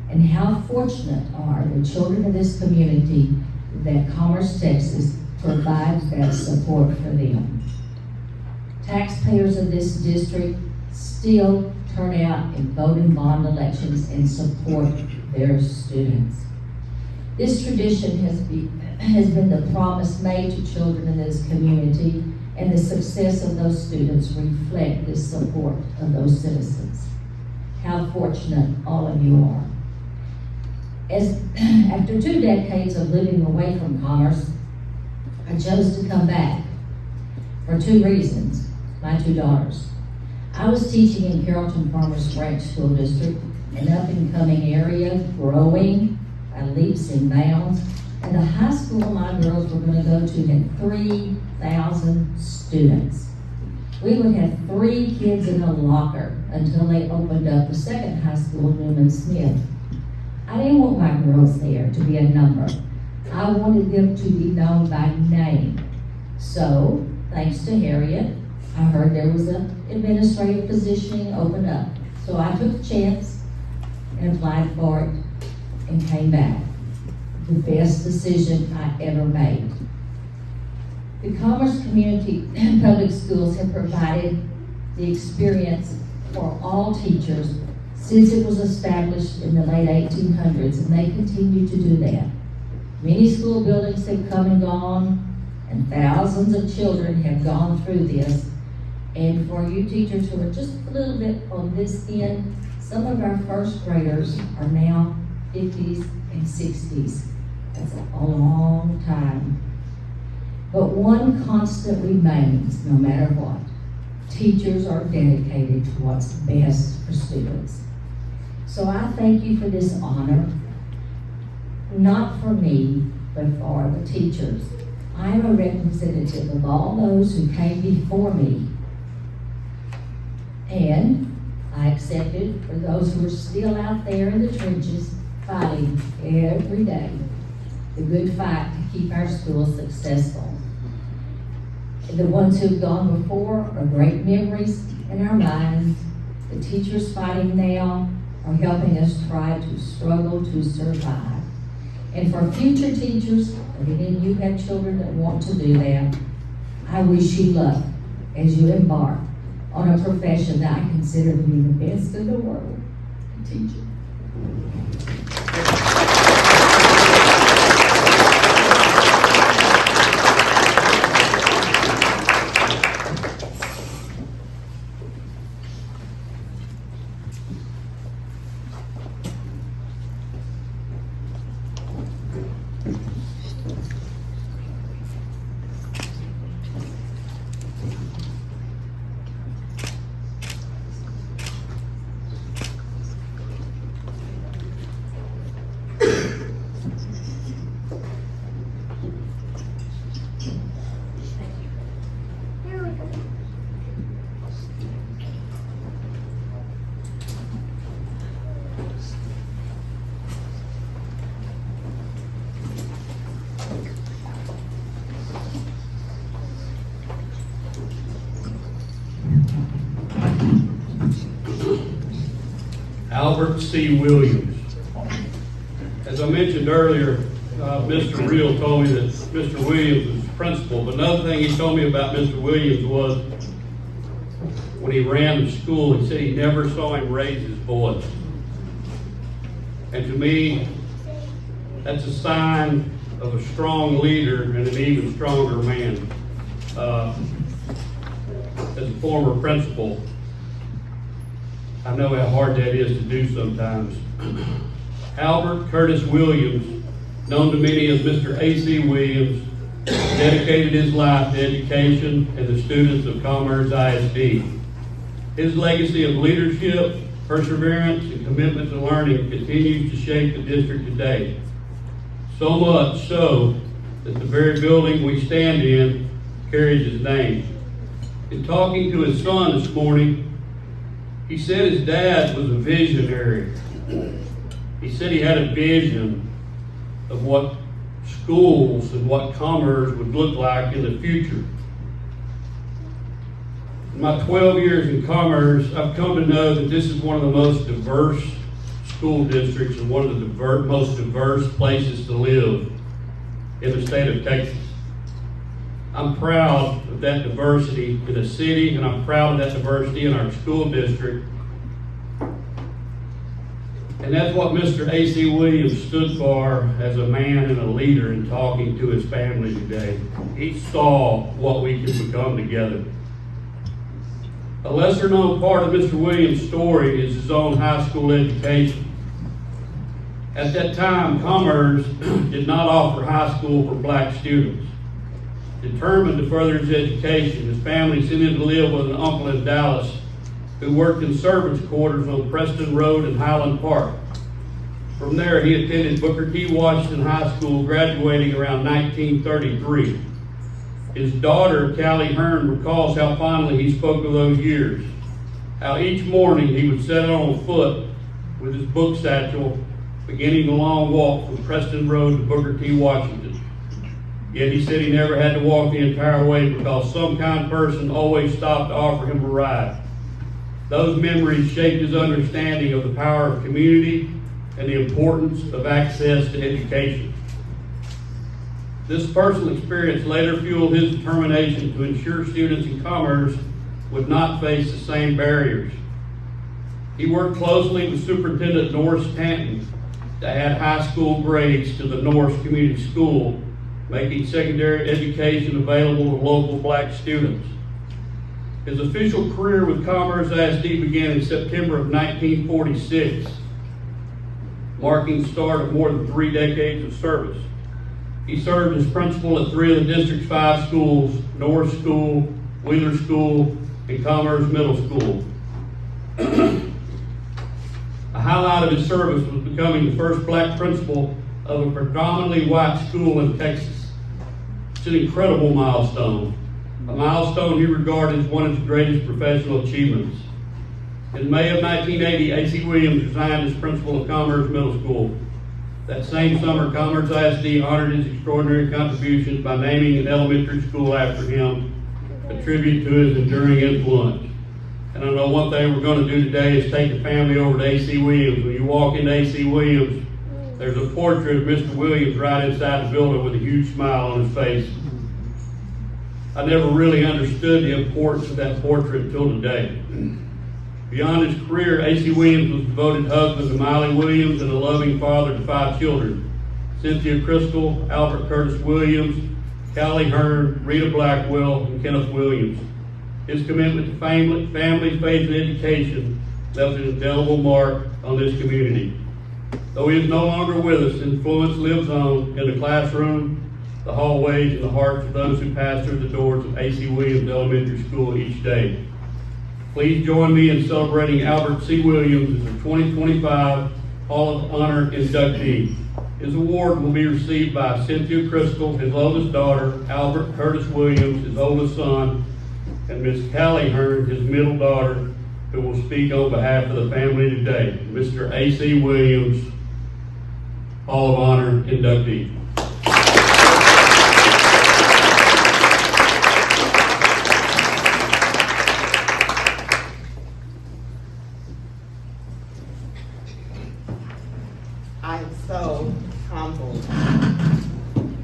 And how fortunate are the children of this community that Commerce, Texas provides that support for them. Taxpayers of this district still turn out and vote in bond elections and support their students. This tradition has been the promise made to children in this community, and the success of those students reflect this support of those citizens. How fortunate all of you are. After 2 decades of living away from Commerce, I chose to come back for two reasons, my two daughters. I was teaching in Carrollton Farmers Branch School District, an up-and-coming area, growing by leaps and bounds. And the high school my girls were going to go to had 3,000 students. We would have 3 kids in a locker until they opened up the second high school, Newman Smith. I didn't want my girls there to be a number. I wanted them to be known by name. So, thanks to Harriet, I heard there was an administrative position open up. So I took the chance and applied for it and came back. The best decision I ever made. The Commerce Community Public Schools have provided the experience for all teachers since it was established in the late 1800s, and they continue to do that. Many school buildings have come and gone, and thousands of children have gone through this. And for you teachers who are just a little bit on this end, some of our first graders are now 50s and 60s. That's a long time. But one constant remains, no matter what. Teachers are dedicated to what's best for students. So I thank you for this honor, not for me, but for the teachers. I am a representative of all those who came before me. And I accept it for those who are still out there in the trenches fighting every day the good fight to keep our schools successful. The ones who've gone before are great memories in our minds. The teachers fighting now are helping us try to struggle to survive. And for future teachers, and you have children that want to do that, I wish you luck as you embark on a profession that I consider to be the best in the world, teaching. Albert C. Williams. As I mentioned earlier, Mr. Reel told me that Mr. Williams was principal, but another thing he told me about Mr. Williams was when he ran the school, he said he never saw him raise his voice. And to me, that's a sign of a strong leader and an even stronger man. As a former principal, I know how hard that is to do sometimes. Albert Curtis Williams, known to many as Mr. A.C. Williams, dedicated his life to education and the students of Commerce ISD. His legacy of leadership, perseverance, and commitment to learning continues to shape the district today. So much so that the very building we stand in carries his name. In talking to his son this morning, he said his dad was a visionary. He said he had a vision of what schools and what Commerce would look like in the future. In my 12 years in Commerce, I've come to know that this is one of the most diverse school districts and one of the most diverse places to live in the state of Texas. I'm proud of that diversity in the city, and I'm proud of that diversity in our school district. And that's what Mr. A.C. Williams stood for as a man and a leader in talking to his family today. He saw what we could become together. A lesser known part of Mr. Williams' story is his own high school education. At that time, Commerce did not offer high school for black students. Determined to further his education, his family sent him to live with an uncle in Dallas who worked in servants' quarters on Preston Road and Highland Park. From there, he attended Booker T. Washington High School, graduating around 1933. His daughter, Callie Hearn, recalls how fondly he spoke of those years, how each morning he would set out on foot with his book satchel, beginning the long walk from Preston Road to Booker T. Washington. Yet he said he never had to walk the entire way because some kind person always stopped to offer him a ride. Those memories shaped his understanding of the power of community and the importance of access to education. This personal experience later fueled his determination to ensure students in commerce would not face the same barriers. He worked closely with Superintendent Norris Tanton to add high school grades to the Norris Community School, making secondary education available to local black students. His official career with Commerce ISD began in September of 1946, marking the start of more than 3 decades of service. He served as principal at 3 of the district's 5 schools, Norris School, Wheeler School, and Commerce Middle School. A highlight of his service was becoming the first black principal of a predominantly white school in Texas. It's an incredible milestone, a milestone he regarded as one of his greatest professional achievements. In May of 1980, A.C. Williams resigned as principal of Commerce Middle School. That same summer, Commerce ISD honored his extraordinary contributions by naming an elementary school after him, a tribute to his enduring influence. And I know one thing we're going to do today is take the family over to A.C. Williams. When you walk into A.C. Williams, there's a portrait of Mr. Williams right inside the building with a huge smile on his face. I never really understood the importance of that portrait until today. Beyond his career, A.C. Williams was a devoted husband to Miley Williams and a loving father to 5 children: Cynthia Crystal, Albert Curtis Williams, Callie Hearn, Rita Blackwell, and Kenneth Williams. His commitment to family, faith, and education left an indelible mark on this community. Though he is no longer with us, influence lives on in the classroom, the hallways, and the hearts of those who pass through the doors of A.C. Williams Elementary School each day. Please join me in celebrating Albert C. Williams as the 2025 Hall of Honor inductee. His award will be received by Cynthia Crystal, his oldest daughter, Albert Curtis Williams, his oldest son, and Miss Callie Hearn, his middle daughter, who will speak on behalf of the family today. Mr. A.C. Williams, Hall of Honor inductee. I am so humbled,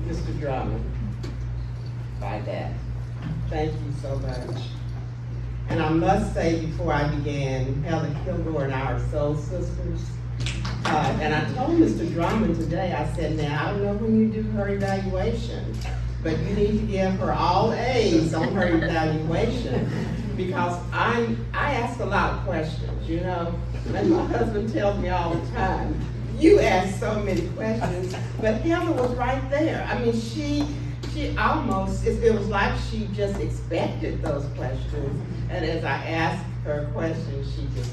Mr. Drummond, by that. Thank you so much. And I must say before I began, Helen Kilgore and I are soul sisters. And I told Mr. Drummond today, I said, now I don't know when you do her evaluation, but you need to give her all A's on her evaluation, because I ask a lot of questions, you know, and my husband tells me all the time, you ask so many questions, but Heather was right there. I mean, she almost, it was like she just expected those questions, and as I asked her questions, she just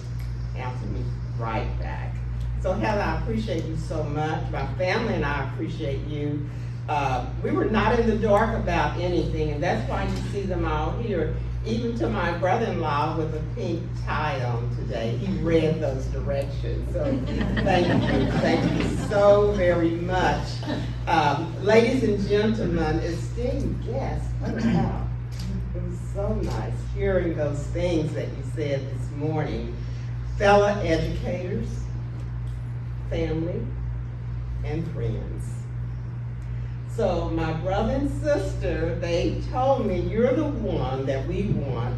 answered me right back. So Heather, I appreciate you so much. My family and I appreciate you. We were not in the dark about anything, and that's why you see them all here. Even to my brother-in-law with a pink tie on today, he read those directions. So thank you so very much. Ladies and gentlemen, esteemed guests, wow, it was so nice hearing those things that you said this morning. Fellow educators, family, and friends. So my brother and sister, they told me you're the one that we want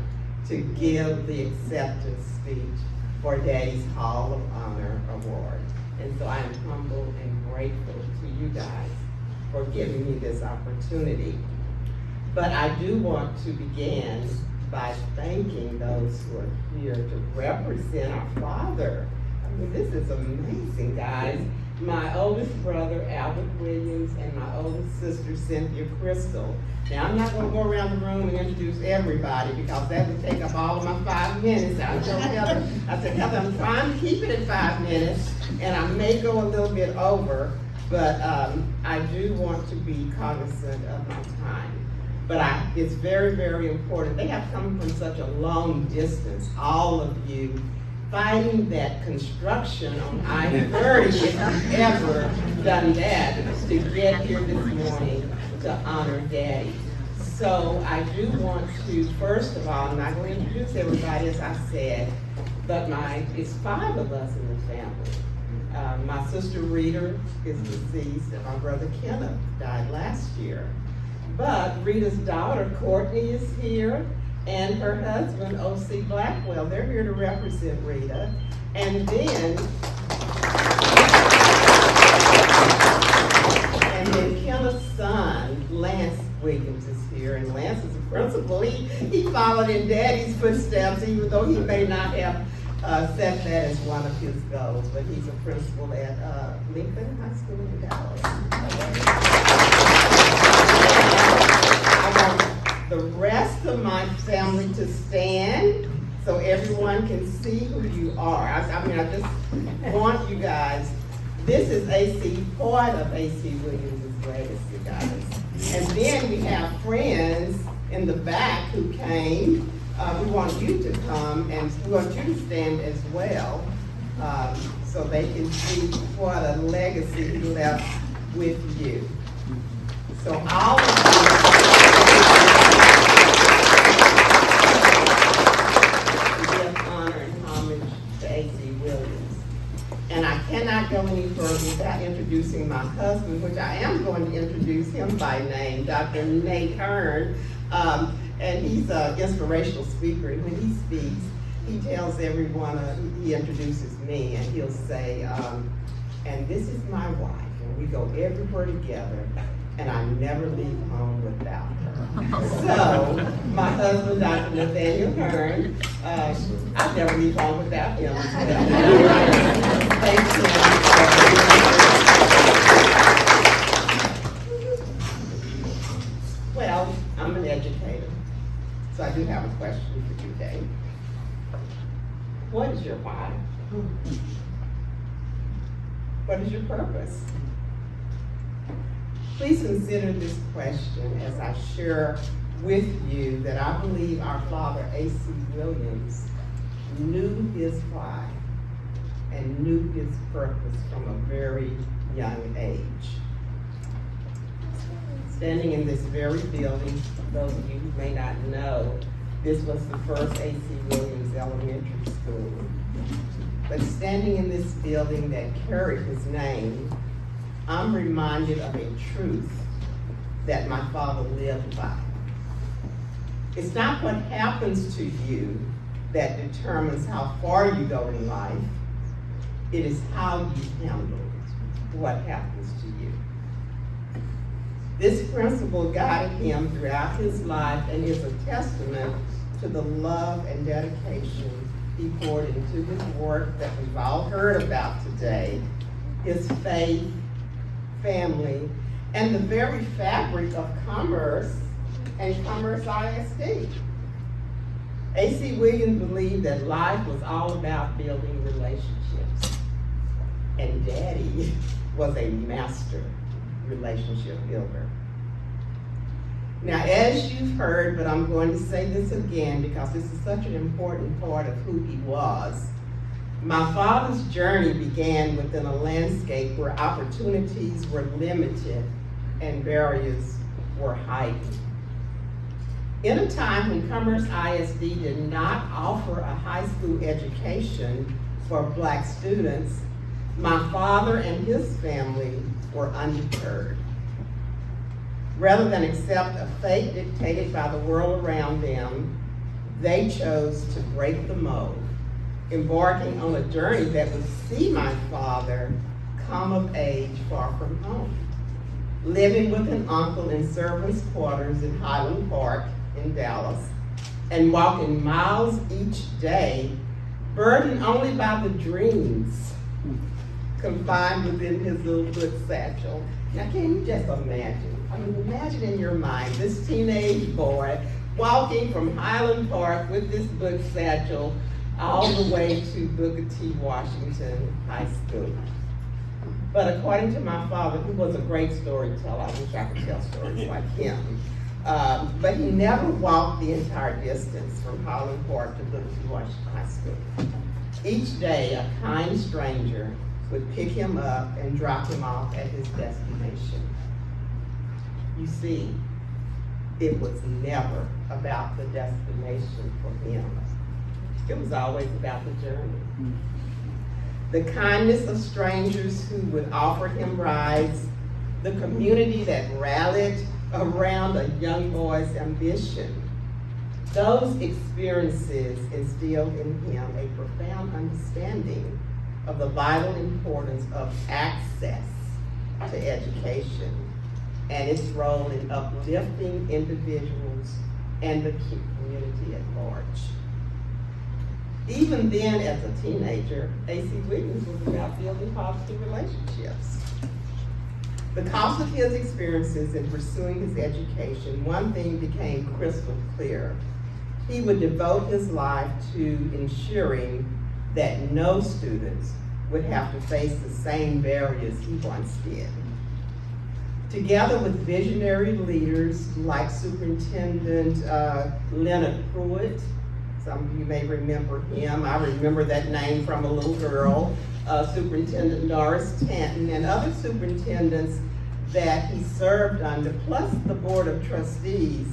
to give the acceptance speech for Daddy's Hall of Honor Award. And so I am humble and grateful to you guys for giving me this opportunity. But I do want to begin by thanking those who are here to represent our father. I mean, this is amazing, guys. my oldest brother, Albert Williams, and my oldest sister, Cynthia Crystal. Now, I'm not gonna go around the room and introduce everybody because that would take up all of my 5 minutes. I told Heather, Heather, I'm trying to keep it at 5 minutes, and I may go a little bit over, but I do want to be cognizant of my time. But it's very, very important. They have come from such a long distance, all of you, fighting that construction on I-30, if you've ever done that, to get here this morning to honor Daddy. So I do want to, first of all, I'm not going to introduce everybody as I said, but it's 5 of us in the family. My sister Rita is deceased, and my brother Kenneth died last year. But Rita's daughter Courtney is here, and her husband O.C. Blackwell. They're here to represent Rita. And then Kenneth's son, Lance Williams, is here, and Lance is a principal. He followed in Daddy's footsteps, even though he may not have set that as one of his goals, but he's a principal at Lincoln High School in Dallas. I want the rest of my family to stand so everyone can see who you are. I just want you guys, this is part of A.C. Williams' legacy, guys. And then we have friends in the back who came. We want you to come, and we want you to stand as well, so they can see what a legacy he left with you. So all of you give honor and homage to A.C. Williams. And I cannot go any further without introducing my husband, which I am going to introduce him by name, Dr. Nate Hearn. And he's an inspirational speaker, and when he speaks, he tells everyone, he introduces me, and he'll say, and this is my wife, and we go everywhere together, and I never leave home without her. So, my husband, Dr. Nathaniel Hearn, I never leave home without him. Thank you. Well, I'm an educator. So I do have a question for you, Dave. What is your why? What is your purpose? Please consider this question as I share with you that I believe our father, A.C. Williams, knew his why and knew his purpose from a very young age. Standing in this very building, for those of you who may not know, this was the first A.C. Williams Elementary School. But standing in this building that carried his name, I'm reminded of a truth that my father lived by. It's not what happens to you that determines how far you go in life. It is how you handle what happens to you. This principle guided him throughout his life and is a testament to the love and dedication he poured into his work that we've all heard about today, his faith, family, and the very fabric of commerce and Commerce ISD. A.C. Williams believed that life was all about building relationships, and Daddy was a master relationship builder. Now, as you've heard, but I'm going to say this again because this is such an important part of who he was. My father's journey began within a landscape where opportunities were limited and barriers were heightened. In a time when Commerce ISD did not offer a high school education for Black students, my father and his family were undeterred. Rather than accept a fate dictated by the world around them, they chose to break the mold, embarking on a journey that would see my father come of age far from home, living with an uncle in servants' quarters in Highland Park in Dallas, and walking miles each day, burdened only by the dreams confined within his little book satchel. Now, can you just imagine? I mean, imagine in your mind this teenage boy walking from Highland Park with this book satchel all the way to Booker T. Washington High School. But according to my father, who was a great storyteller, I wish I could tell stories like him, but he never walked the entire distance from Highland Park to Booker T. Washington High School. Each day, a kind stranger would pick him up and drop him off at his destination. You see, it was never about the destination for him. It was always about the journey. The kindness of strangers who would offer him rides, the community that rallied around a young boy's ambition. Those experiences instilled in him a profound understanding of the vital importance of access to education and its role in uplifting individuals and the community at large. Even then, as a teenager, A.C. Wiggins was about building positive relationships. Because of his experiences in pursuing his education, one thing became crystal clear. He would devote his life to ensuring that no students would have to face the same barriers he once did. Together with visionary leaders like Superintendent Leonard Pruitt, some of you may remember him. I remember that name from a little girl. Superintendent Norris Tanton and other superintendents that he served under, plus the Board of Trustees,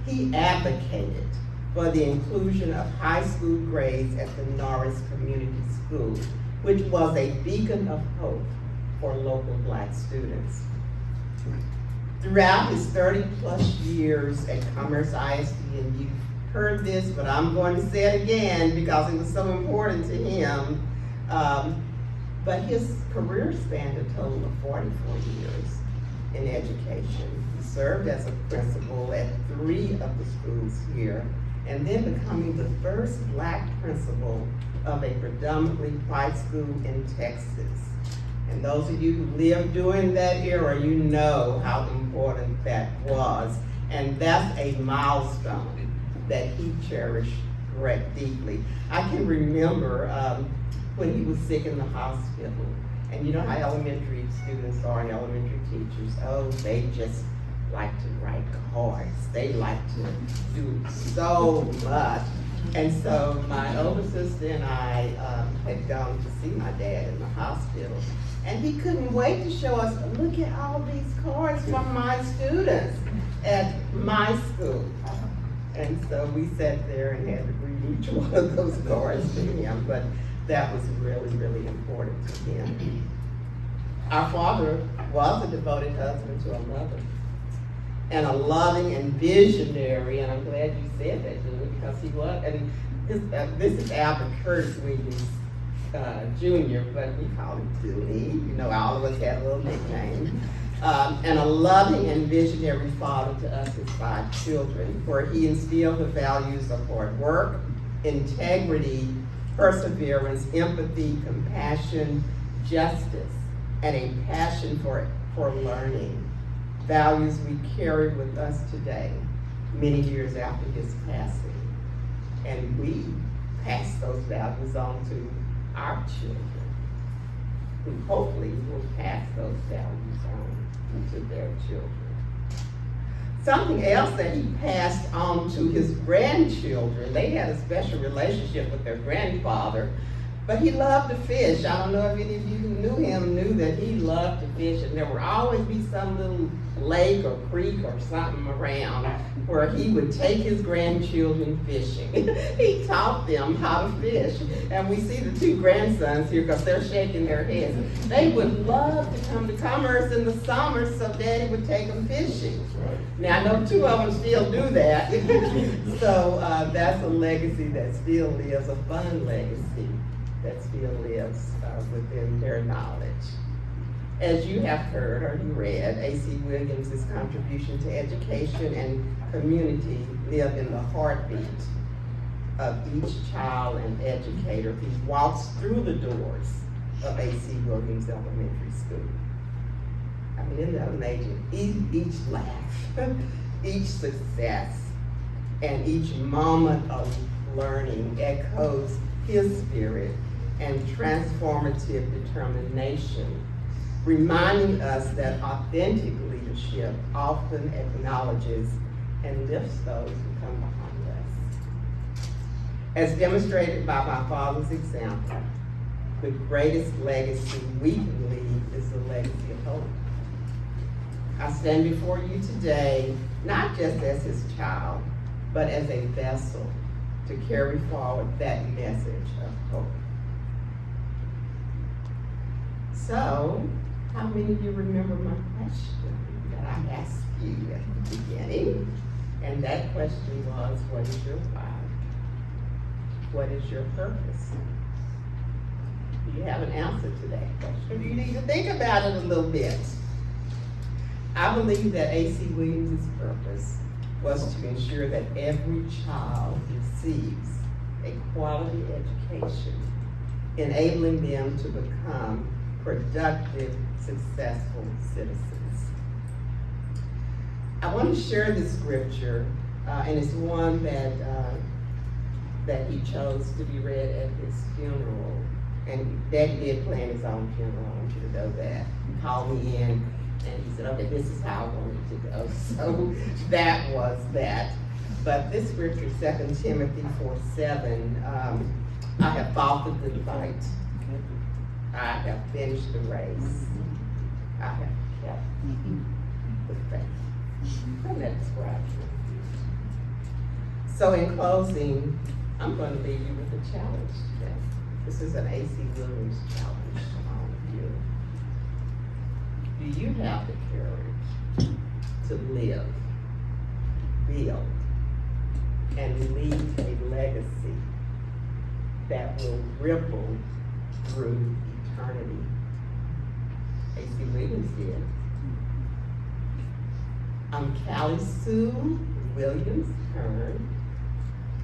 he advocated for the inclusion of high school grades at the Norris Community School, which was a beacon of hope for local Black students. Throughout his 30-plus years at Commerce ISD, and you've heard this, but I'm going to say it again because it was so important to him, but his career spanned a total of 44 years in education. He served as a principal at 3 of the schools here, and then becoming the first Black principal of a predominantly white school in Texas. And those of you who lived during that era, you know how important that was. And that's a milestone that he cherished deeply. I can remember when he was sick in the hospital. And you know how elementary students are and elementary teachers. Oh, they just like to write cards. They like to do so much. And so my older sister and I had gone to see my dad in the hospital. And he couldn't wait to show us, look at all these cards from my students at my school. And so we sat there and had to read each one of those cards to him, but that was really, really important to him. Our father was a devoted husband to a mother, and a loving and visionary, and I'm glad you said that, Julie, because he was, and this is Albert Curtis Williams, Jr., but we call him Dooley. You know, all of us had a little nickname. And a loving and visionary father to us, his 5 children, where he instilled the values of hard work, integrity, perseverance, empathy, compassion, justice, and a passion for learning. Values we carry with us today, many years after his passing. And we pass those values on to our children, who hopefully will pass those values on to their children. Something else that he passed on to his grandchildren, they had a special relationship with their grandfather, but he loved to fish. I don't know if any of you who knew him knew that he loved to fish, and there would always be some little lake or creek or something around where he would take his grandchildren fishing. He taught them how to fish. And we see the 2 grandsons here because they're shaking their heads. They would love to come to Commerce in the summer so Daddy would take them fishing. Now I know 2 of them still do that. So that's a legacy that still lives, a fun legacy that still lives within their knowledge. As you have heard or you read, A.C. Williams' contribution to education and community live in the heartbeat of each child and educator who walks through the doors of A.C. Williams Elementary School. I mean, isn't that amazing? Each laugh, each success, and each moment of learning echoes his spirit and transformative determination, reminding us that authentic leadership often acknowledges and lifts those who come behind us. As demonstrated by my father's example, the greatest legacy we can leave is the legacy of hope. I stand before you today, not just as his child, but as a vessel to carry forward that message of hope. So, how many of you remember my question that I asked you at the beginning? And that question was, what is your why? What is your purpose? Do you have an answer to that question? You need to think about it a little bit. I believe that A.C. Williams' purpose was to ensure that every child receives a quality education, enabling them to become productive, successful citizens. I want to share this scripture, and it's one that he chose to be read at his funeral. And Daddy did plan his own funeral, I want you to know that. He called me in and he said, okay, this is how I want it to go. So that was that. But this scripture, 2 Timothy 4:7, I have fought the good fight. I have finished the race. I have kept the faith. And that describes it. So in closing, I'm going to leave you with a challenge today. This is an A.C. Williams challenge on you. Do you have the courage to live, build, and leave a legacy that will ripple through eternity? A.C. Williams did. I'm Callie Sue Williams Hearn.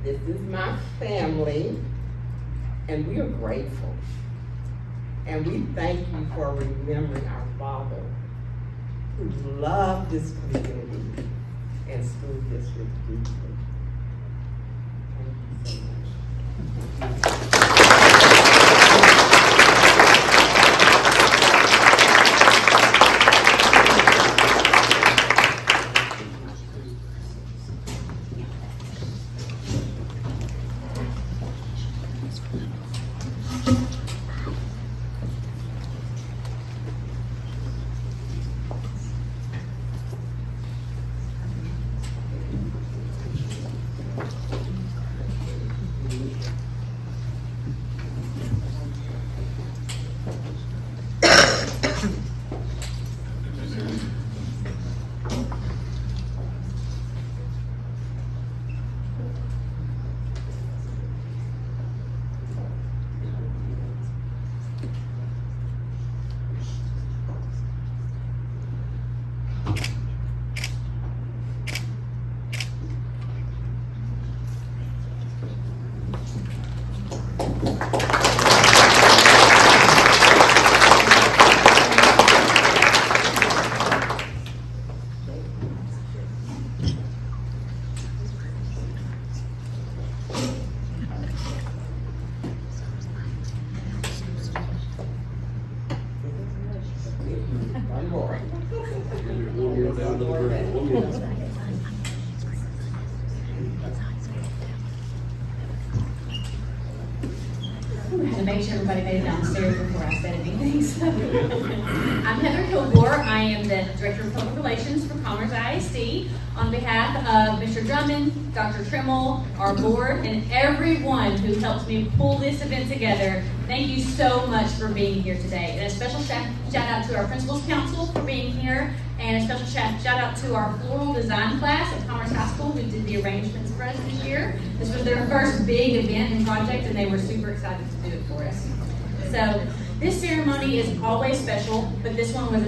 This is my family, and we are grateful. And we thank you for remembering our father who loved this community and school district deeply. Thank you so much. To make sure everybody made it downstairs before I said anything. So. I'm Heather Kilgore. I am the Director of Public Relations for Commerce ISD. On behalf of Mr. Drummond, Dr. Trimmel, our board, and everyone who helped me pull this event together, thank you so much for being here today. And a special shout out to our Principals Council for being here, and a special shout out to our floral design class at Commerce High School who did the arrangements for us this year. This was their first big event and project, and they were super excited to do it for us. So This ceremony is always special, but this one was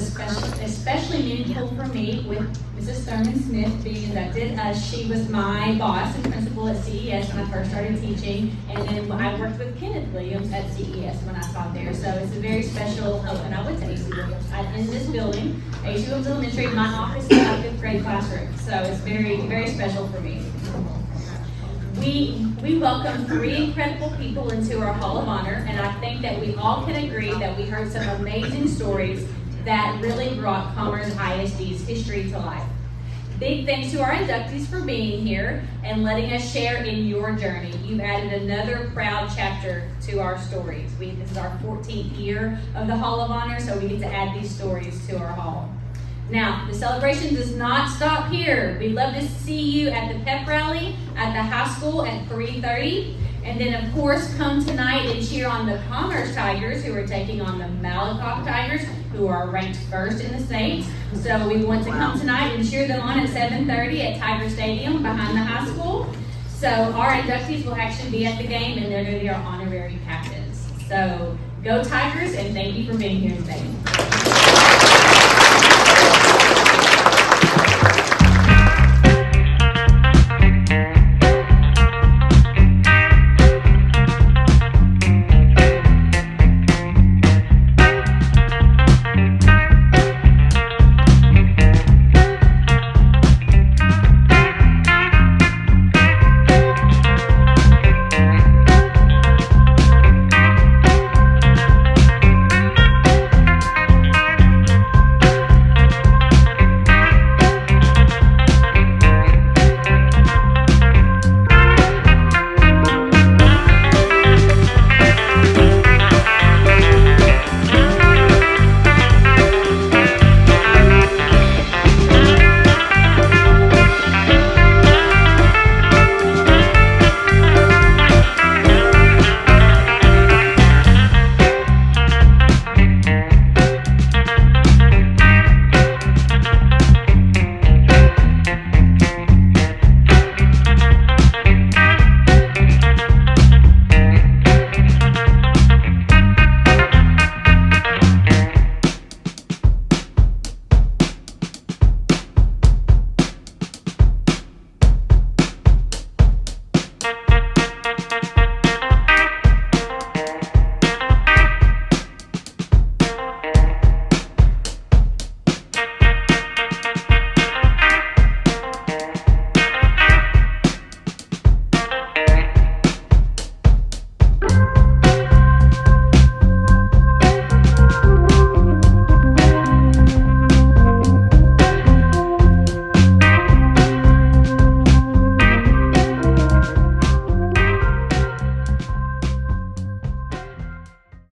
especially meaningful for me with Mrs. Thurman Smith being inducted. She was my boss and principal at CES when I first started teaching, and then I worked with Kenneth Williams at CES when I taught there. So it's a very special, and I went to A.C. Williams. In this building, A.C. Williams Elementary, my office is my 5th grade classroom, so it's very, very special for me. We welcome 3 incredible people into our Hall of Honor, and I think that we all can agree that we heard some amazing stories that really brought Commerce ISD's history to life. Big thanks to our inductees for being here and letting us share in your journey. You've added another proud chapter to our stories. This is our 14th year of the Hall of Honor, so we get to add these stories to our hall. Now, the celebration does not stop here. We'd love to see you at the pep rally at the high school at 3:30. And then, of course, come tonight and cheer on the Commerce Tigers, who are taking on the Malakoff Tigers, who are ranked 1st in the state. So we want to come tonight and cheer them on at 7:30 at Tiger Stadium behind the high school. So our inductees will actually be at the game, and they're going to be our honorary captains. So go Tigers, and thank you for being here today.